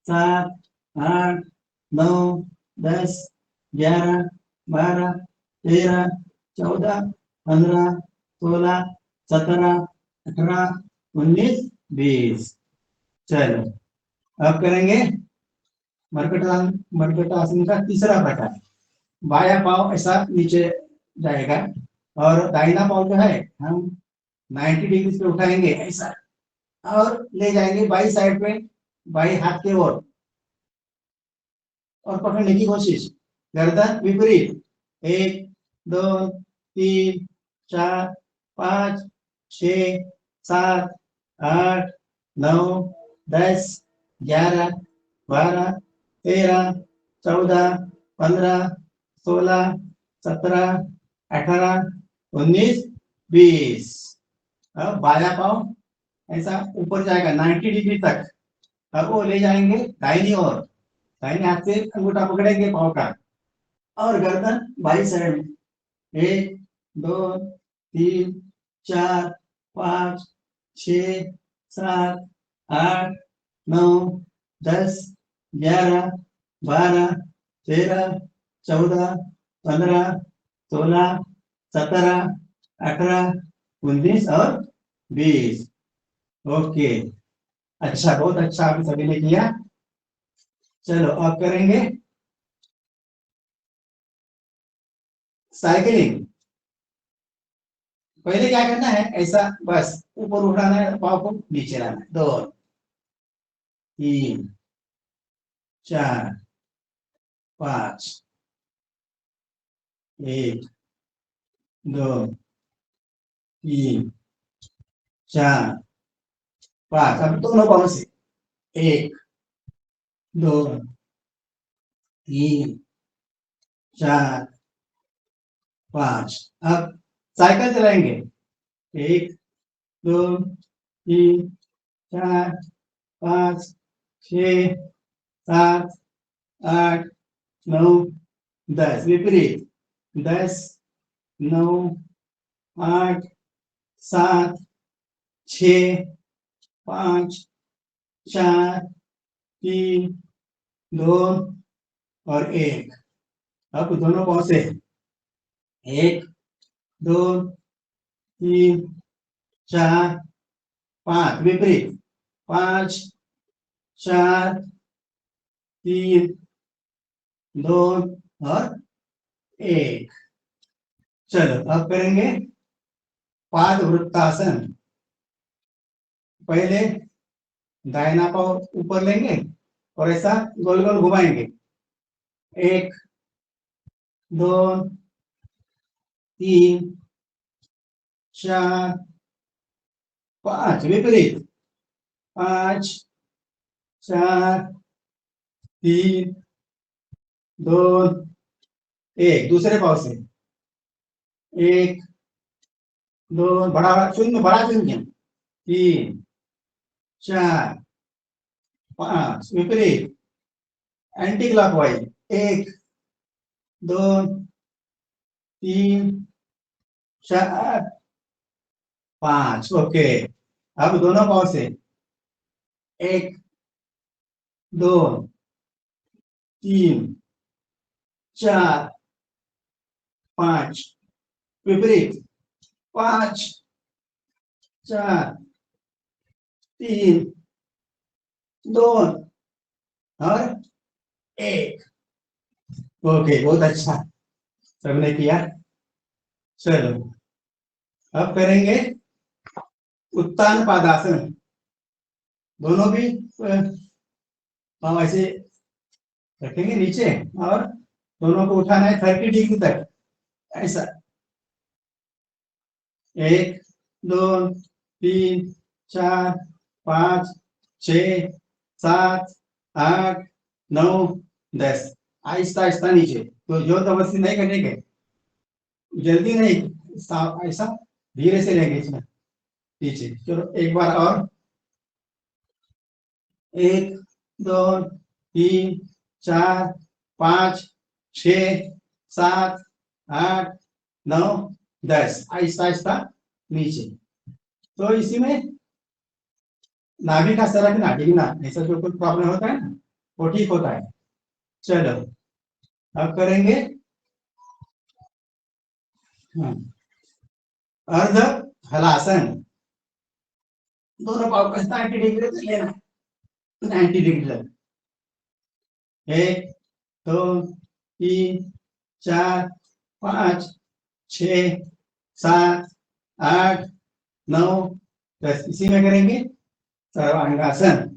7, 8, 9, 10, 11, 12, 13, 14, 15, 16, 17, 18, 19, 20। चलो अब करेंगे मरकट आसन का तीसरा प्रकार। बायां पाँव ऐसा नीचे जाएगा और दाहिना पाँव जो है हम 90 डिग्री पे उठाएंगे ऐसा और ले जाएंगे बाई साइड पे, बाई हाथ के ओर और पकड़ने की कोशिश। गर्दन विपरीत। 1, 2, 3, 4, 5, 6, 7, 8, 9, 10, 11, 12, 13, 14, 15, 16, 17, 18, 19, 20। अब बायां पाँव ऐसा ऊपर जाएगा 90 डिग्री तक। अब वो ले जाएंगे दाहिनी ओर, दाहिने हाथ से अंगूठा पकड़ेंगे पाँव का और गर्दन बाई साइड में। 1, 2, 3, 4, 5, 6, 7, 8, 9, 10, 11, 12, 13, 14, 15, 16, 17, 18, 19 और 20। ओके, अच्छा, बहुत अच्छा आप सभी ने किया। चलो अब करेंगे साइकिलिंग। पहले क्या करना है, ऐसा बस ऊपर उठाना है, पाँव को नीचे लाना है, 2 3 4 5, 1 2 3 4 5। अब दोनों पाँव से 1 2 3 4 5। अब साइकिल चलाएंगे, 1 2 3 4 5 6 7 8 9 10। विपरीत, 10 9 8 7 6 5 4 3 2 और 1। अब दोनों पाँव से 1 2 3 4 5। विपरीत, 5 4 3 2 और 1। चलो अब करेंगे पाद वृत्तासन। पहले दाहिना पाँव ऊपर लेंगे और ऐसा गोल गोल घुमाएंगे, 1 2 3 4 5। विपरीत, 5 4 3 2 1। दूसरे पाँव से 1 2, बड़ा बड़ा शून्य 3 4 5। विपरीत, एंटी क्लॉकवाइज 1 2 3 4 5। ओके, अब दोनों पाँव से 1 2 3 4 5। विपरीत, 5 4 3 2 और 1। ओके, बहुत अच्छा सबने किया। चलो अब करेंगे उत्तान पादासन। दोनों भी पाँव ऐसे रखेंगे नीचे और दोनों को उठाना है 30 डिग्री तक, ऐसा 1 2 3 4 5 6 7 8 9 10। आहिस्ता आहिस्ता नीचे, तो जो जबरदस्ती नहीं करेंगे, जल्दी नहीं, ऐसा धीरे से लेंगे इसमें नीचे। चलो एक बार और, 1 2 3 4 5 6 7 8 9 10। आहिस्ता आहिस्ता नीचे। तो इसी में नाभि का सरकना, डिगना, ऐसा जो कुछ प्रॉब्लम होता है ना, वो ठीक होता है। चलो अब करेंगे अर्ध हलासन। दोनों पाँव को 90 डिग्री तक लेना, 90 डिग्री तक। 1 2 3 4 5 6 7 8 9 10। इसी में करेंगे सर्वांगासन।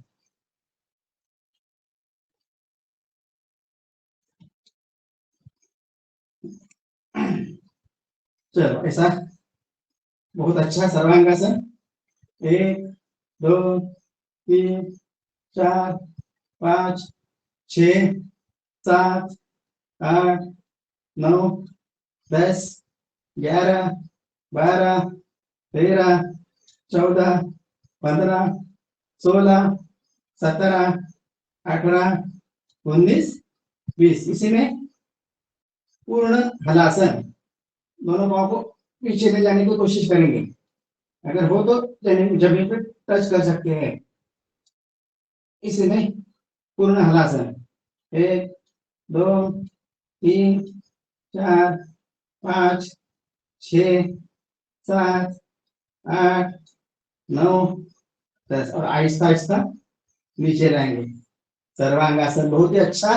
चलो ऐसा बहुत अच्छा सर्वांगासन। 1 2 3 4 5 6 7 8 9 10 11 12 13 14 15 16 17 18 19 20। इसी में पूर्ण हलासन। दोनों पाँव को पीछे ले जाने की कोशिश करेंगे, अगर हो तो जमीन पर टच कर सकते हैं। इसी में पूर्ण हलासन। 1 2 3 4 5 6 7 8 9 10 और आहिस्ता आहिस्ता नीचे लाएंगे। सर्वांगासन बहुत ही अच्छा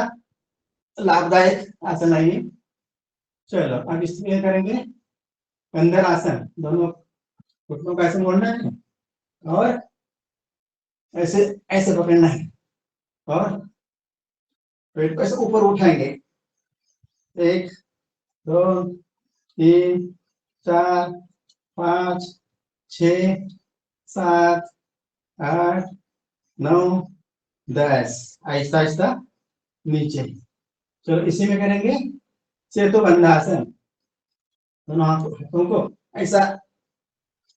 लाभदायक आसन है ये। चलो अब इसमें करेंगे कंधर आसन। दोनों घुटनों का ऐसे मोड़ना है और ऐसे ऐसे पकड़ना है और पेट को ऐसे ऊपर उठाएंगे। 1 2 3 4 5 6 7 8 9 10। आहिस्ता आहिस्ता नीचे। चलो इसी में करेंगे सेतुबंधासन। दोनों हाथों को ऐसा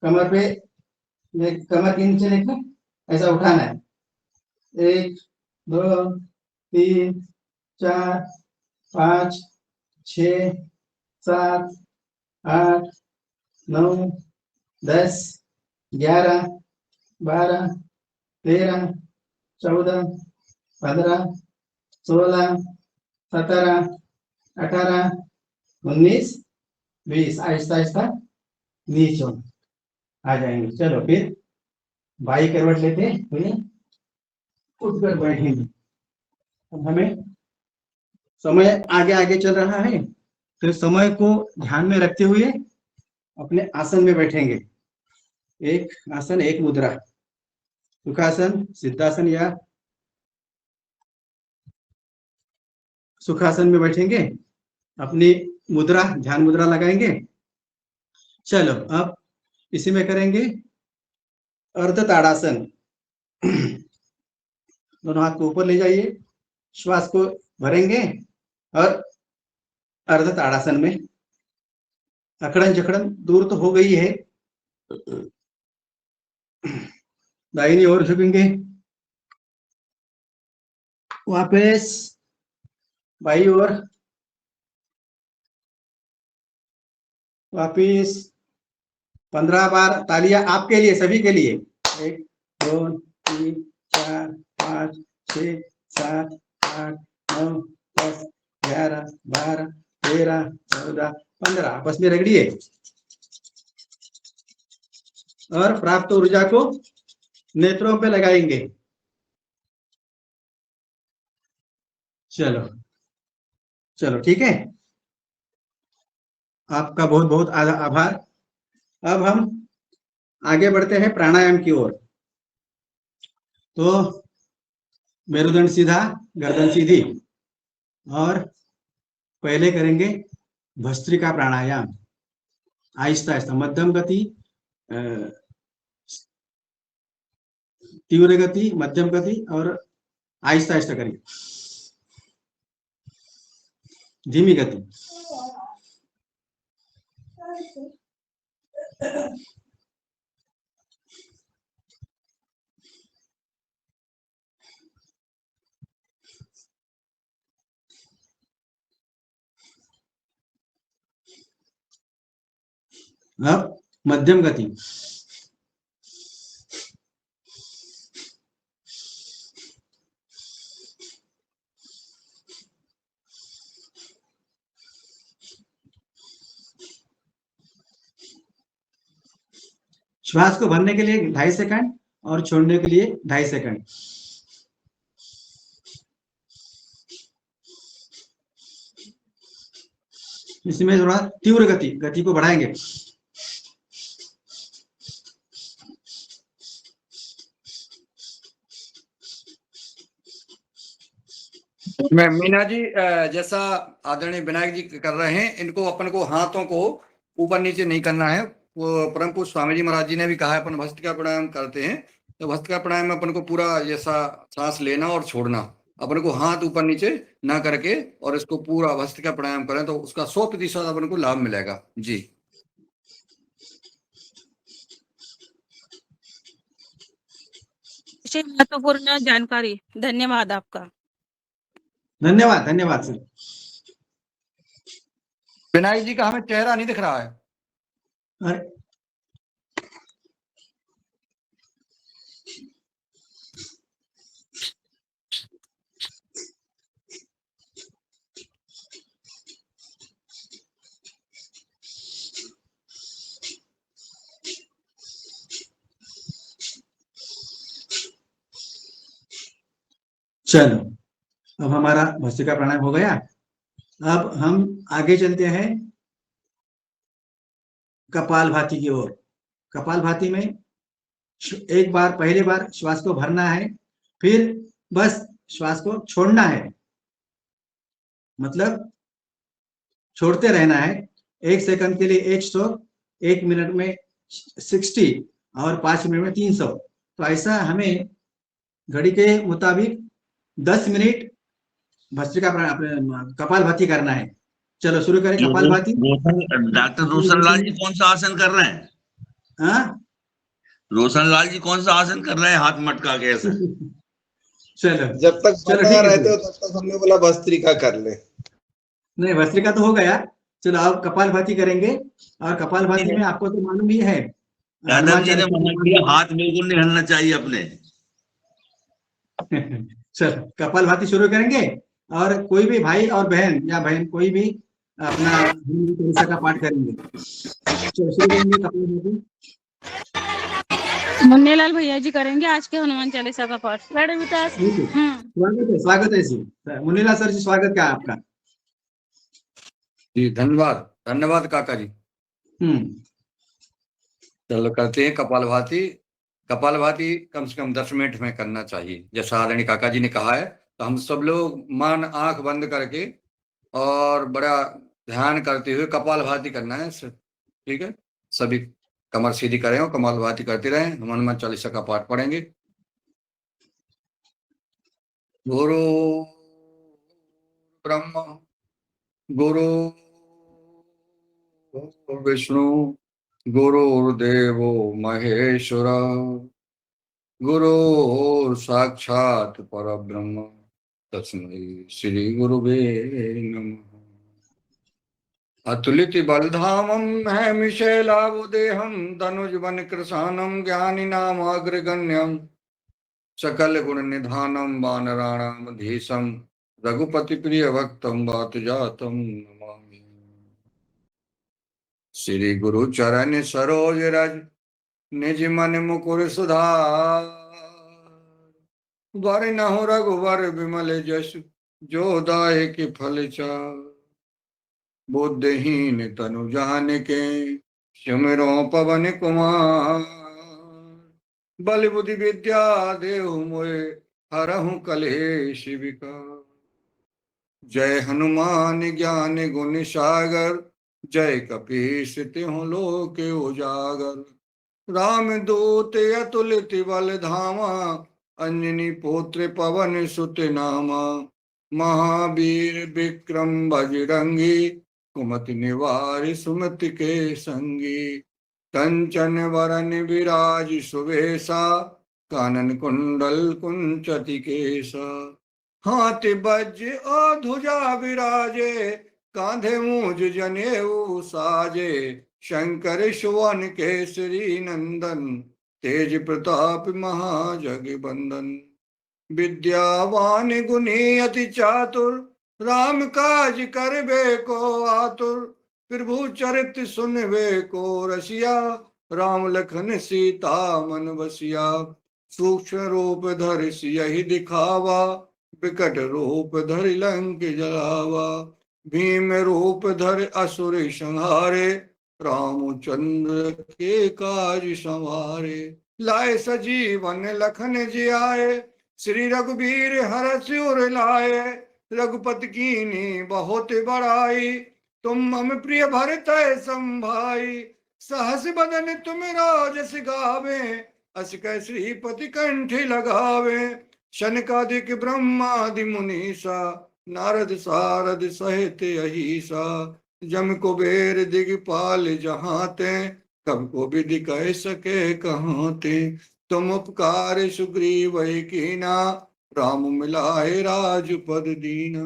कमर पे, कमर के नीचे लेके ऐसा उठाना है। 1 2 3 4 5 6 7 8 9 10 11 12 13 14 15 16 17 18 19 20। आहिस्ता आहिस्ता नीचे आ जाएंगे। चलो फिर बाई करवट लेते हुए उठकर बैठेंगे। अब हमें समय आगे आगे चल रहा है तो समय को ध्यान में रखते हुए अपने आसन में बैठेंगे। एक आसन एक मुद्रा। सुखासन, सिद्धासन या सुखासन में बैठेंगे। अपनी मुद्रा, ध्यान मुद्रा लगाएंगे। चलो अब इसी में करेंगे अर्ध ताड़ासन। दोनों हाथ को ऊपर ले जाइए, श्वास को भरेंगे और अर्ध ताड़ासन में अकड़न जकड़न दूर तो हो गई है। दाहिनी ओर झुकेंगे, वापस बाई ओर, वापिस। 15 बार तालियां आपके लिए, सभी के लिए। 1 2 3 4 5 6 7 8 9 10 11 12 13 14 15। आपस में रगड़िए और प्राप्त ऊर्जा को नेत्रों पे लगाएंगे। चलो चलो ठीक है, आपका बहुत बहुत आभार। अब हम आगे बढ़ते हैं प्राणायाम की ओर। तो मेरुदंड सीधा, गर्दन सीधी, और पहले करेंगे भस्त्रिका प्राणायाम। आहिस्ता आहिस्ता, मध्यम गति, तीव्र गति, मध्यम गति और आहिस्ता आहिस्ता करिए, धीमी गति। अब मध्यम गति। श्वास को भरने के लिए 2.5 सेकंड और छोड़ने के लिए 2.5 सेकंड। इसमें थोड़ा तीव्र गति को बढ़ाएंगे। मैं मीना जी, जैसा आदरणीय विनायक जी कर रहे हैं, इनको अपन को हाथों को ऊपर नीचे नहीं करना है। वो परम पूज्य स्वामी जी महाराज जी ने भी कहा है, अपन भस्त्रिका प्राणायाम करते हैं तो भस्त्रिका प्राणायाम में अपन को पूरा जैसा सांस लेना और छोड़ना, अपन को हाथ ऊपर नीचे ना करके और इसको पूरा भस्त्रिका प्राणायाम करें तो उसका 100% अपन को लाभ मिलेगा जी। महत्वपूर्ण जानकारी, धन्यवाद आपका। धन्यवाद धन्यवाद सर। विनायक जी का हमें चेहरा नहीं दिख रहा है। अरे चलो, अब हमारा भस्त्रिका प्राणायाम हो गया। अब हम आगे चलते हैं कपालभाति की ओर। कपालभाति में एक बार, पहली बार श्वास को भरना है, फिर बस श्वास को छोड़ना है, मतलब छोड़ते रहना है। 1 सेकंड के लिए 100, 1 मिनट में 60 और 5 मिनट में 300। तो ऐसा हमें घड़ी के मुताबिक 10 मिनट भस्त्रिका प्राणायाम, कपालभाति करना है। चलो शुरू करें कपालभाति। डॉक्टर रोशन लाल जी कौन सा आसन कर रहे हैं? हाँ, रोशन लाल जी कौन सा आसन कर रहे हैं हाथ मटका के ऐसे? चलो जब तक चलो बता ठीक है रहे फिर। थे तब तक हमने बोला भस्त्रिका कर ले। नहीं, भस्त्रिका तो हो गया। चलो अब कपालभाति करेंगे। और कपालभाति में आपको तो मालूम ही है, यादव जी ने चालीसा मना किया, हाथ बिल्कुल नहीं हिलना चाहिए अपने। चलो कपालभाति शुरू करेंगे। और कोई भी भाई और बहन या बहन कोई भी अपना हनुमान चालीसा का पाठ करेंगे। चलो शुरू करेंगे कपालभाति। मुन्नेलाल भैया जी करेंगे आज के हनुमान चालीसा का पाठ। बैठे बेटा। ठीक है, स्वागत है जी। मुन्नीलाल सर जी, स्वागत क्या है आपका? जी धन्यवाद, धन्यवाद काका जी। चलो करते हैं कपालभाति। कपालभाति कम से कम 10 मिनट में करना चाहिए, जैसा आदरणीय काका जी ने कहा है। तो हम सब लोग मन आंख बंद करके और बड़ा ध्यान करते हुए कपालभाति करना है। ठीक है, सभी कमर सीधी करें और कपालभाति करते रहें। हम हनुमान चालीसा का पाठ पढ़ेंगे। गुरु ब्रह्मा गुरु विष्णु गुरुर्देवो महेश्वर गुरु साक्षात परब्रह्म तस्मै श्री गुरुवे नमः। अतुलित बलधामं हैमिशैलावदेहं तनुज वन कृशानं ज्ञानिनामग्रगण्यं सकल गुण निधानं वानराणां धीशं रघुपति प्रिय भक्तं वातजातं नमामि। श्री गुरु चरण सरोज रज निज मन मुकुर सुधार वरनहु रघुवर विमल जसु जो दायक फल चार। बुद्धिहीन तनु जानिके सुमिरो पवन कुमार बल बुद्धि विद्या देहु मोहे हरहु कलेश विकार। जय हनुमान ज्ञान गुण सागर जय कपीस तिहुँ लोक उजागर। राम दूत अतुलित बल धामा अंजनी पुत्र पवन सुत नामा। महावीर विक्रम बजरंगी कुमति निवार सुमति के संगी। कंचन वरन विराज सुवेशा कानन कुंडल कुंचति केसा। हाथी वज्र और ध्वजा विराजे कांधे मूज जनेऊ साजे। शंकर सुवन केसरी नंदन तेज प्रताप महाजगबंदन। विद्यावान गुणी अति चातुर राम काज करबे को आतुर। प्रभु चरित सुनबे को रसिया राम लखन सीता मन बसिया। सूक्ष्म रूप धरि सियहि दिखावा विकट रूप धरि लंक जलावा। भीम रूप धरि असुर संहारे रामचंद्र के काज संवारे। लाए सजीवन लखन जियाए श्री रघुबीर हरष उर लाए। रघुपति कीन्ही बहुत बड़ाई तुम मम प्रिय भरतहि संभाई। सहस बदन तुम राजस गावे अस कै श्रीपति कंठ लगावे। शनकादिक ब्रह्मादि मुनीसा नारद सारद सहित अहिसा। जम कुबेर दिगपाल जहाते कब को विधि कह सके कहाते। तुम उपकार सुग्रीव कीना राम मिलाए राजपद दीना।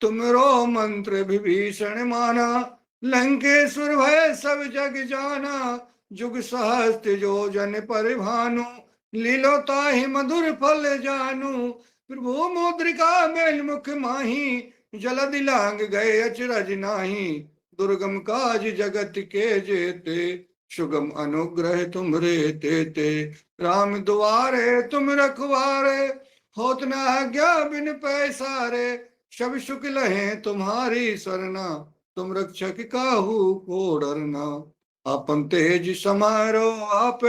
तुमरो मंत्र विभीषण माना लंकेश्वर भय सब जग जाना। जुग सहस्त्र जो जन परिभानु लीलो ताहि मधुर फल जानू। प्रभु मुद्रिका मेल मुख माही जलद लांग गए अचरज नाही। दुर्गम काज जगत के जेते सुगम अनुग्रह तुमरे तेते। राम दुआरे तुम रखवारे होत न आज्ञा बिन पैसारे, सब सुख लहे तुम्हारी सरना, तुम रक्षक काहू को डरना। अपन तेज समारो आप,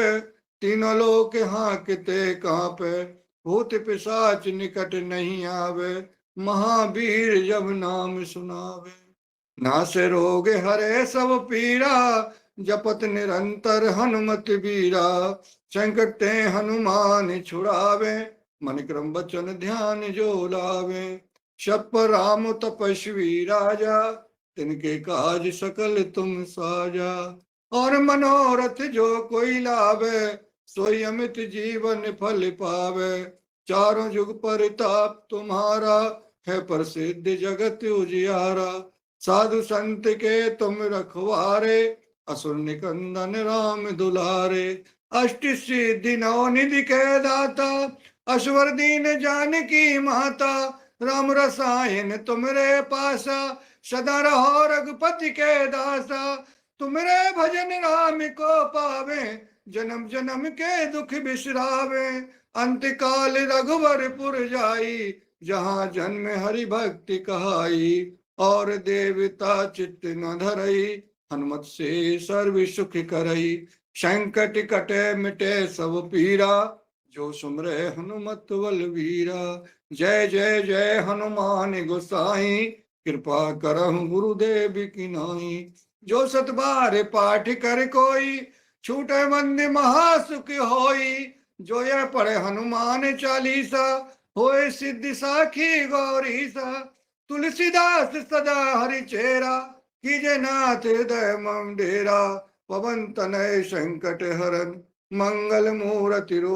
तीनों लोक हांकते कांपे, भूत पिशाच निकट नहीं आवे, महावीर जब नाम सुनावे। नासे रोग हरे सब पीरा, जपत निरंतर हनुमत बीरा, संकट ते हनुमान छुड़ावे, मन क्रम वचन ध्यान जो लावे। शप राम तपस्वी राजा, तिनके काज सकल तुम साजा, और मनोरथ जो कोई लावे, सोई अमित जीवन फल पावे। चारों जुग परिताप तुम्हारा, है प्रसिद्ध जगत उजियारा। साधु संत के तुम रखवारे, असुर निकंदन राम दुलारे। अष्ट सिद्धि नौ निधि के दाता, अश्वर दीन जानकी माता। राम रसायन तुमरे पासा, सदा रहो रघुपति के दासा। तुमरे भजन राम को पावे, जन्म जन्म के दुख बिसरावे। अंत काल रघुवरपुर जाई, जहाँ जन्म हरि भक्ति कहाई। और देवता चित्त न धरई, हनुमत से सर्व सुख करई। संकट कटे मिटे सब पीरा, जो सुमरे हनुमत बलवीरा। जय जय जय हनुमान गोसाई, कृपा करहु गुरुदेव की नाई। जो सत बार पाठ कर कोई, छूटे बंदी महासुख होई। जो यह पढ़े हनुमान चालीसा, होए सिद्धि साखी गौरीसा। तुलसीदास सदा हरि चेरा, कीजे नाथ हृदय मम डेरा। पवन तनय संकट हरन, मंगल मूर्ति रो।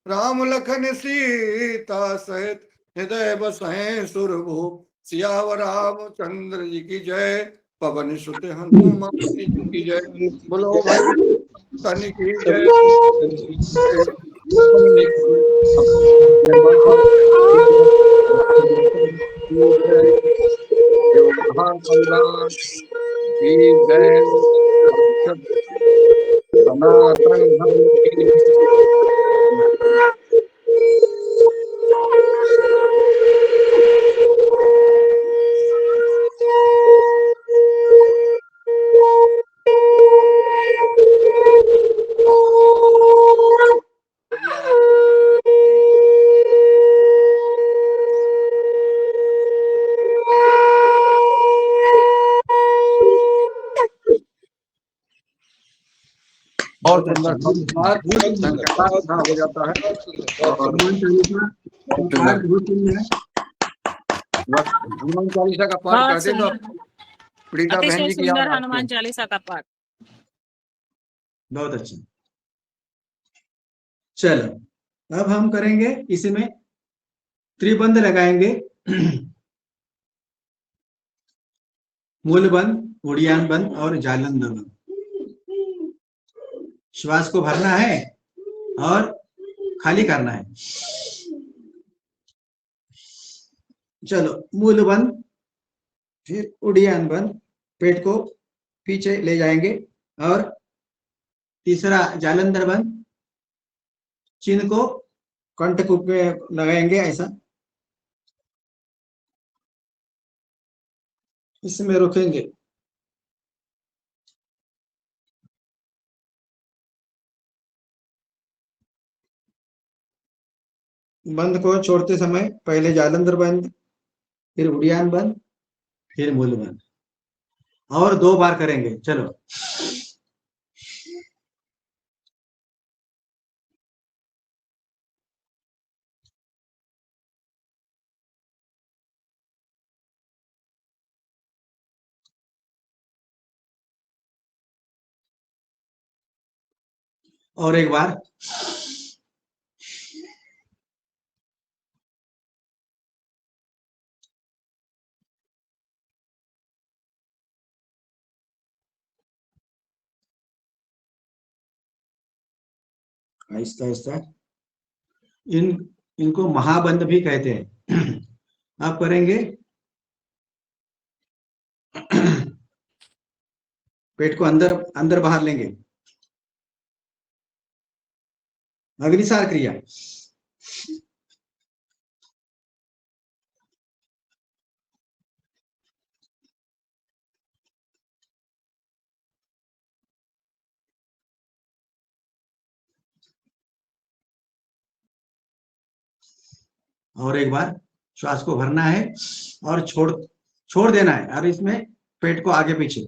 राम लखन सीता सहित, हृदय बसहें सुरभूप। सियावर रामचंद्र जी की जय, पवन सुत हनुमान जी की जय। बोलो भाई तन की जय। जो महान संग्राम की जय, सनातन धर्म की। बहुत सुंदर संस्कार संकटात्मक हो जाता है। बहुत सुंदर, बहुत हनुमान सुंदर। चालीसा का पाठ बहुत सुंदर है। बस हनुमान चालीसा का पाठ बहुत करते तो सुंदर, प्रीता बहन अतिशय जी की सुंदर याद हनुमान आती है। चालीसा का पाठ। बहुत अच्छा। चलो अब हम करेंगे इसमें त्रिबंध लगाएंगे। मूल बंध, उड़ियान बंध और जालंधर बंध। श्वास को भरना है और खाली करना है। चलो मूल बंध, फिर उड़ियान बंध, पेट को पीछे ले जाएंगे। और तीसरा जालंधर बंध, चिन्ह को कंठकूप में लगाएंगे ऐसा, इसमें रोकेंगे। बंद को छोड़ते समय पहले जालंधर बंद, फिर उड़ियान बंद, फिर मूल बंद, और 2 बार करेंगे। चलो और एक बार। आहिस्ता आहिस्ता। इनको महाबंध भी कहते हैं। आप करेंगे पेट को अंदर अंदर बाहर लेंगे। अग्निसार क्रिया। और एक बार श्वास को भरना है और छोड़ देना है, और इसमें पेट को आगे पीछे।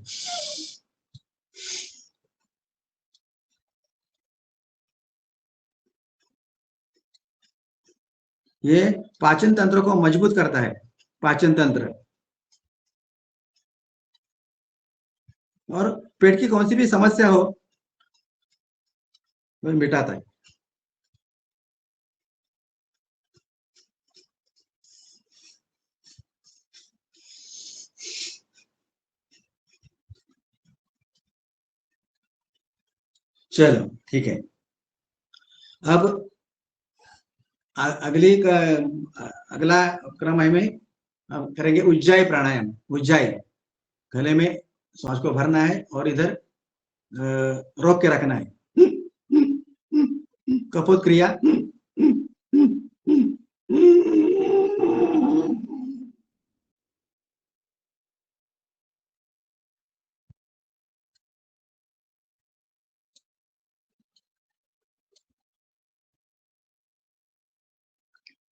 ये पाचन तंत्र को मजबूत करता है, पाचन तंत्र, और पेट की कौन सी भी समस्या हो वो मिटाता है। चलो ठीक है। अब अगला क्रम है में अब करेंगे उज्जाई प्राणायाम। उज्जाई, गले में श्वास को भरना है और इधर रोक के रखना है। कपोत क्रिया।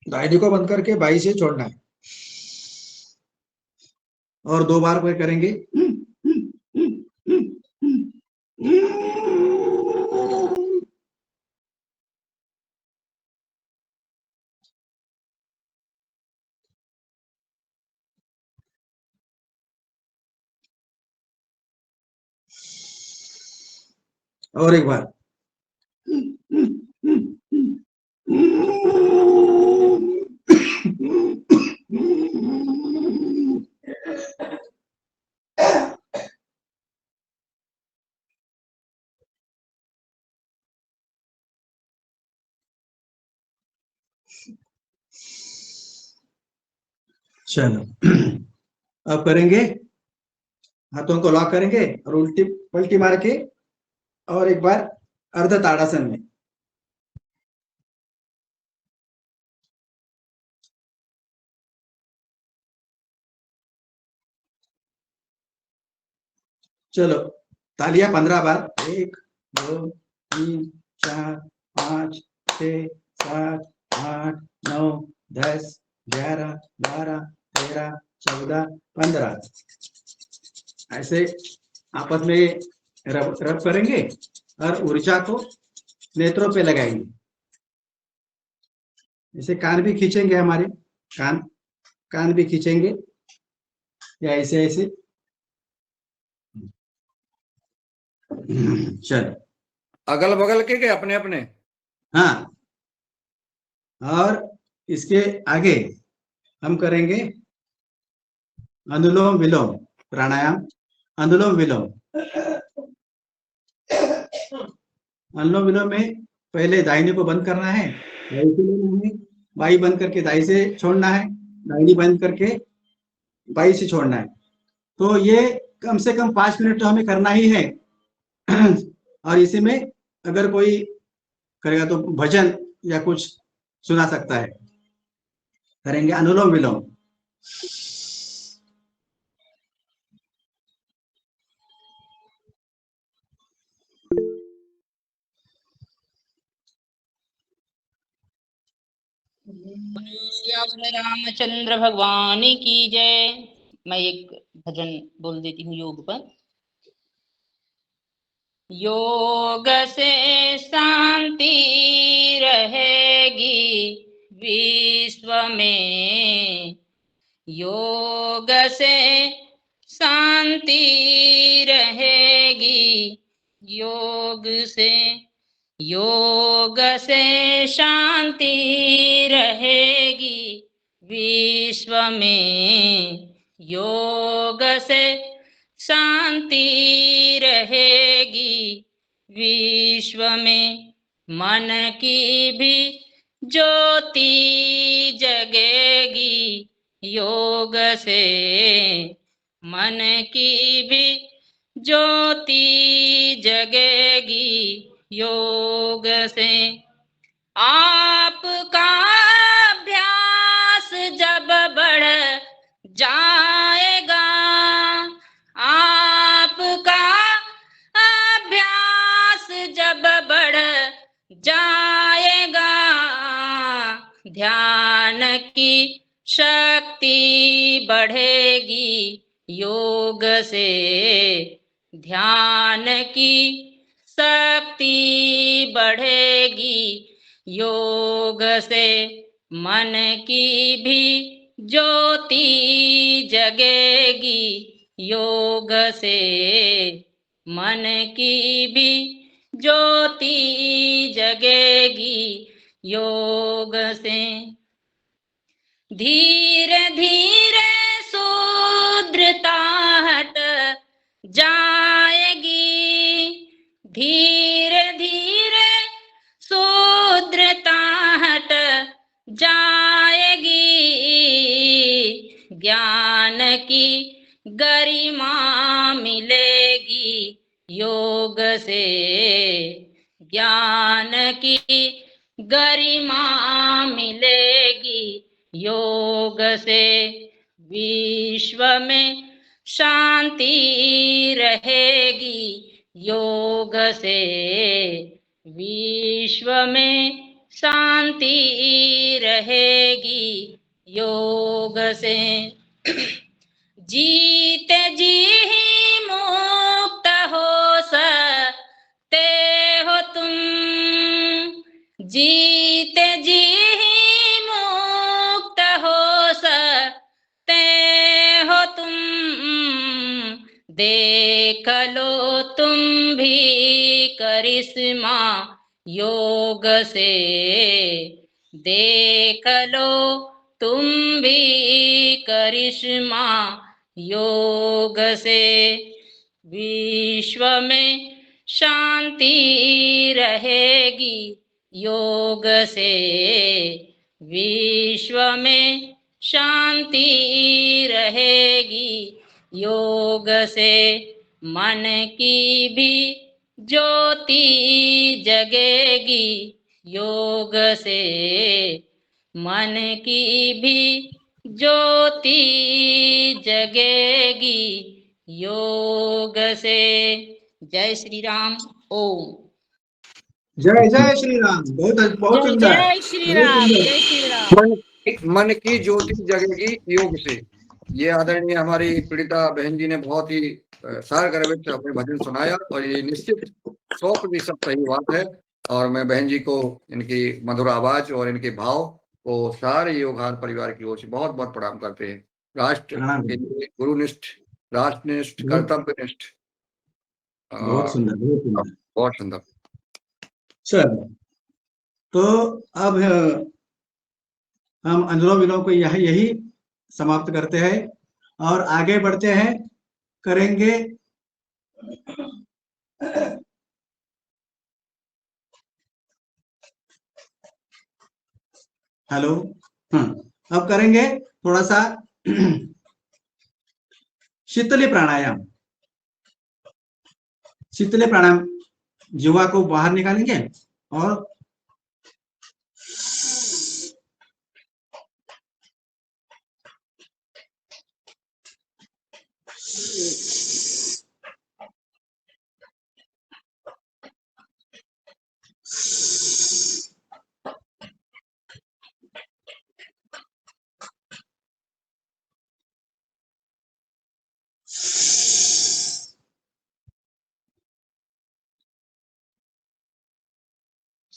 दाहिने को बंद करके बाई से छोड़ना है, और 2 बार करेंगे। और एक बार। चलो अब करेंगे, हाथों को लॉक करेंगे और उल्टी पलटी मार के, और एक बार अर्ध ताड़ासन में। चलो तालियां 15 बार। 1 2 3 4 5 6 7 8 9 10 11 12 13 14 15। ऐसे आपस में रब करेंगे और ऊर्जा को नेत्रों पे लगाएंगे। ऐसे कान भी खींचेंगे, हमारे कान भी खींचेंगे, या ऐसे ऐसे। चलो अगल बगल के अपने अपने। हाँ, और इसके आगे हम करेंगे अनुलोम विलोम प्राणायाम। अनुलोम विलोम, अनुलोम विलोम में पहले दाहिने को बंद करना है, बाई से लेना है, बाई बंद करके दाई से छोड़ना है, दाहिनी बंद करके बाई से छोड़ना है। तो ये कम से कम 5 मिनट तो हमें करना ही है। और इसी में अगर कोई करेगा तो भजन या कुछ सुना सकता है। करेंगे अनुलोम विलोम। रामचंद्र भगवान की जय। मैं एक भजन बोल देती हूँ योग पर। योग से शांति रहेगी विश्व में, योग से शांति रहेगी, योग से शांति रहेगी विश्व में, योग से शांति रहेगी विश्व में। मन की भी ज्योति जगेगी योग से, मन की भी ज्योति जगेगी योग से। आपका अभ्यास जब बढ़ जाएगा, आपका अभ्यास जब बढ़ जाएगा, ध्यान शक्ति बढ़ेगी योग से, ध्यान की शक्ति बढ़ेगी योग से, मन की भी ज्योति जगेगी योग से, मन की भी ज्योति जगेगी योग से। धीरे धीरे शूद्रता हट जाएगी, धीरे धीरे शूद्रता हट जाएगी, ज्ञान की गरिमा मिलेगी योग से, ज्ञान की गरिमा मिलेगी योग से, विश्व में शांति रहेगी योग से, विश्व में शांति रहेगी योग से। जीते जी ही मुक्त हो सकते हो तुम, जीते जी ही मुक्त हो सकते हो तुम, देख लो तुम भी करिश्मा योग से, देख लो तुम भी करिश्मा योग से, विश्व में शांति रहेगी योग से, विश्व में शांति रहेगी योग से, मन की भी ज्योति जगेगी योग से, मन की भी ज्योति जगेगी योग से। जय श्री राम। ओम। जय जय श्री राम। बहुत जय सुंदर, जय श्री बहुत राम, सुंदर। जय श्री राम। मन की ज्योति जगेगी योग से, ये आदरणीय हमारी पीड़िता बहन जी ने बहुत ही सार गर्भित अपने भजन सुनाया, और ये निश्चित 100% सही बात है। और मैं बहन जी को इनकी मधुर आवाज और इनके भाव को सारे योगान परिवार की ओर से बहुत बहुत प्रणाम करते हैं। राष्ट्र के लिए गुरुनिष्ठ, राष्ट्रनिष्ठ, कर्तव्यनिष्ठ। बहुत सुंदर, बहुत सुंदर, बहुत सुंदर। चलो, तो अब हम अनुलोम विलोम को यही समाप्त करते हैं और आगे बढ़ते हैं, करेंगे हेलो। अब करेंगे थोड़ा सा शीतली प्राणायाम। शीतली प्राणायाम, जीवा को बाहर निकालेंगे और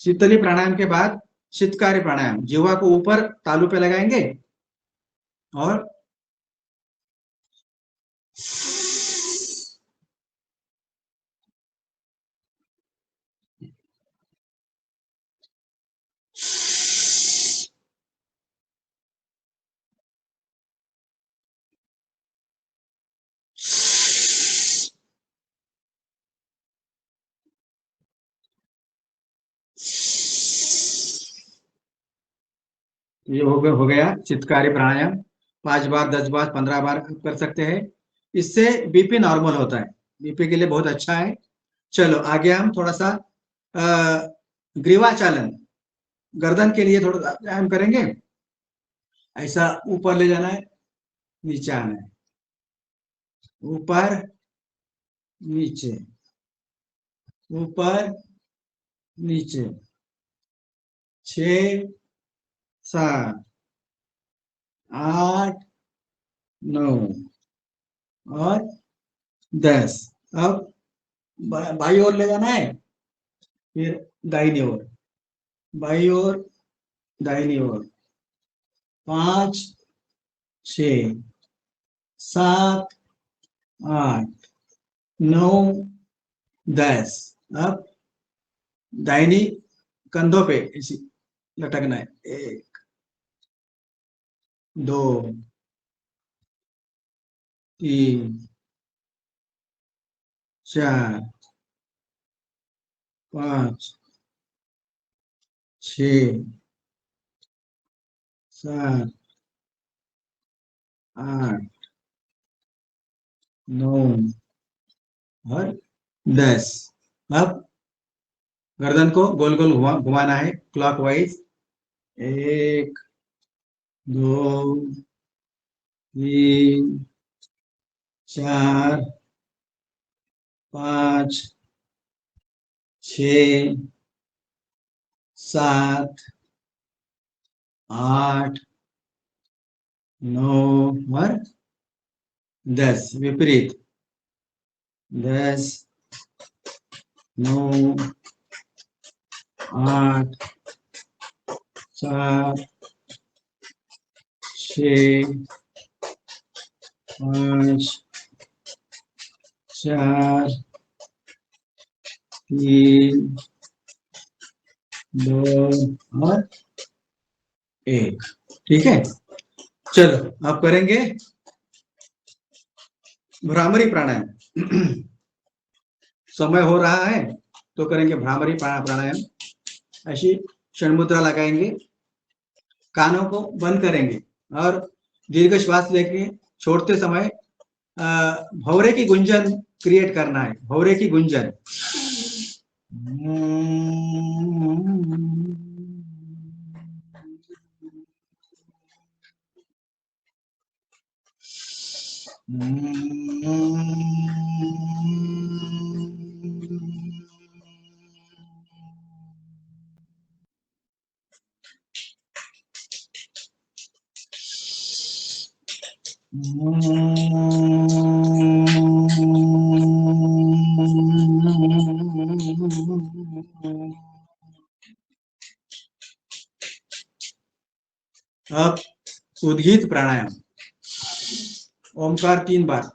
शीतली प्राणायाम के बाद शीतकारी प्राणायाम, जीवा को ऊपर तालू पे लगाएंगे और ये हो गया चित्तकारी प्राणायाम। 5 बार, 10 बार, 15 बार आप कर सकते हैं। इससे बीपी नॉर्मल होता है, बीपी के लिए बहुत अच्छा है। चलो आगे हम थोड़ा सा ग्रीवा चालन, गर्दन के लिए थोड़ा व्यायाम करेंगे। ऐसा ऊपर ले जाना है, नीचे आना है, ऊपर नीचे, ऊपर नीचे, 6 7 8, 9 और 10। अब बाई ओर ले जाना है, फिर दाहिनी ओर, बाई ओर, दाहिनी ओर। 5, 6, 7, 8, 9, 10। अब दाहिनी कंधों पे इसी लटकना है। 1, 2, 3, 4, 5, 6, 7, 8, 9 और 10। अब गर्दन को गोल गोल घुमाना है क्लॉकवाइज। 1, 2, 3, 4, 5, 6, 7, 8, 9 और 10। विपरीत। 10, 9, 8, 7, 6, 5, 4, 3, 2 और 1। ठीक है, चलो आप करेंगे भ्रामरी प्राणायाम। समय हो रहा है तो करेंगे भ्रामरी प्राणायाम। ऐसी क्षण मुद्रा लगाएंगे, कानों को बंद करेंगे और दीर्घ श्वास लेके छोड़ते समय भौरे की गुंजन क्रिएट करना है। भौरे की गुंजन। अब उद्गीत प्राणायाम। ओमकार 3 बार।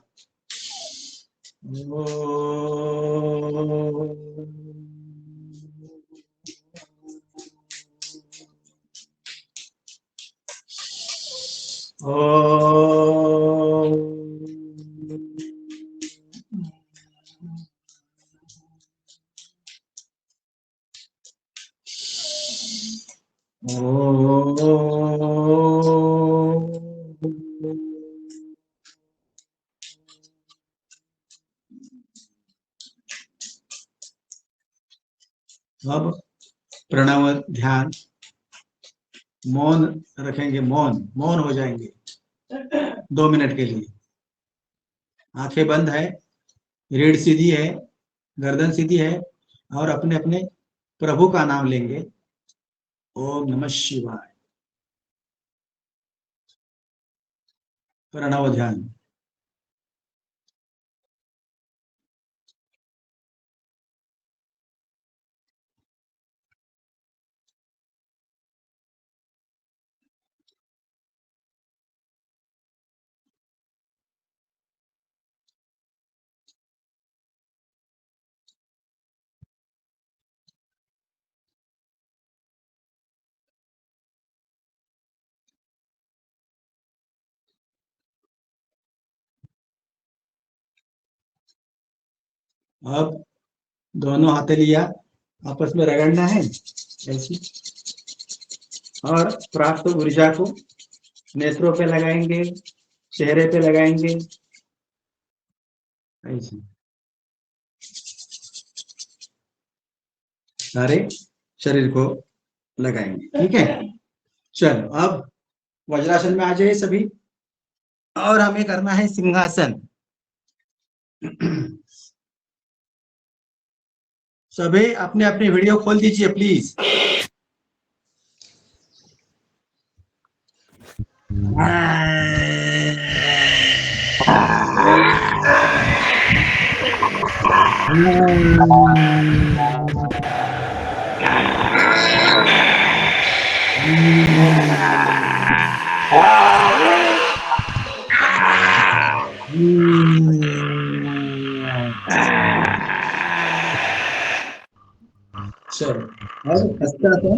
अब प्रणव ध्यान, मौन रखेंगे, मौन हो जाएंगे 2 मिनट के लिए। आंखें बंद है, रीढ़ सीधी है, गर्दन सीधी है और अपने अपने प्रभु का नाम लेंगे। ओम नमः शिवाय। प्रणव ध्यान। अब दोनों हथेलियां आपस में रगड़ना है ऐसी, और प्राप्त ऊर्जा को नेत्रों पे लगाएंगे, चेहरे पे लगाएंगे ऐसे, सारे शरीर को लगाएंगे। ठीक है, चलो अब वज्रासन में आ जाइए सभी, और हमें करना है सिंहासन। सभी अपने अपने वीडियो खोल दीजिए प्लीज। चलो अब हंसता था।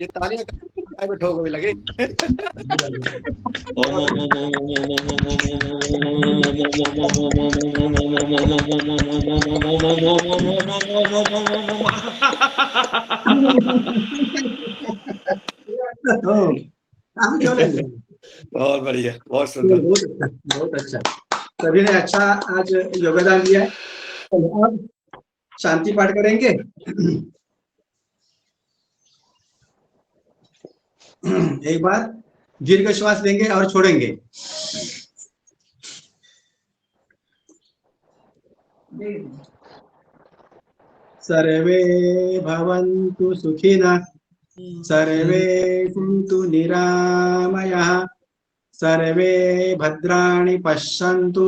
ये तालियां में ठोक भी लगे। हम क्यों नहीं? बहुत बढ़िया, बहुत सुंदर। बहुत अच्छा, सभी ने अच्छा आज योगदान दिया है। तो अब शांति पाठ करेंगे। एक बार दीर्घ श्वास लेंगे और छोड़ेंगे। सर्वे भवन्तु सुखिनः, सर्वे सन्तु निरामयाः, सर्वे भद्राणि पश्यन्तु,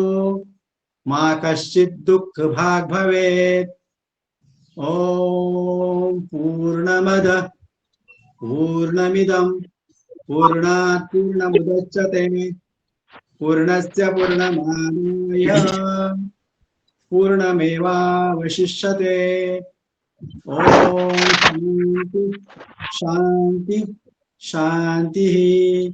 मा कश्चित् दुःखभाग् भवेत्। ॐ पूर्णमदः पूर्णमिदं पूर्णात् पूर्णमुदच्यते पूर्णस्य पूर्णमादाय पूर्णमेवावशिष्यते। ॐ शान्ति शान्ति शान्तिः।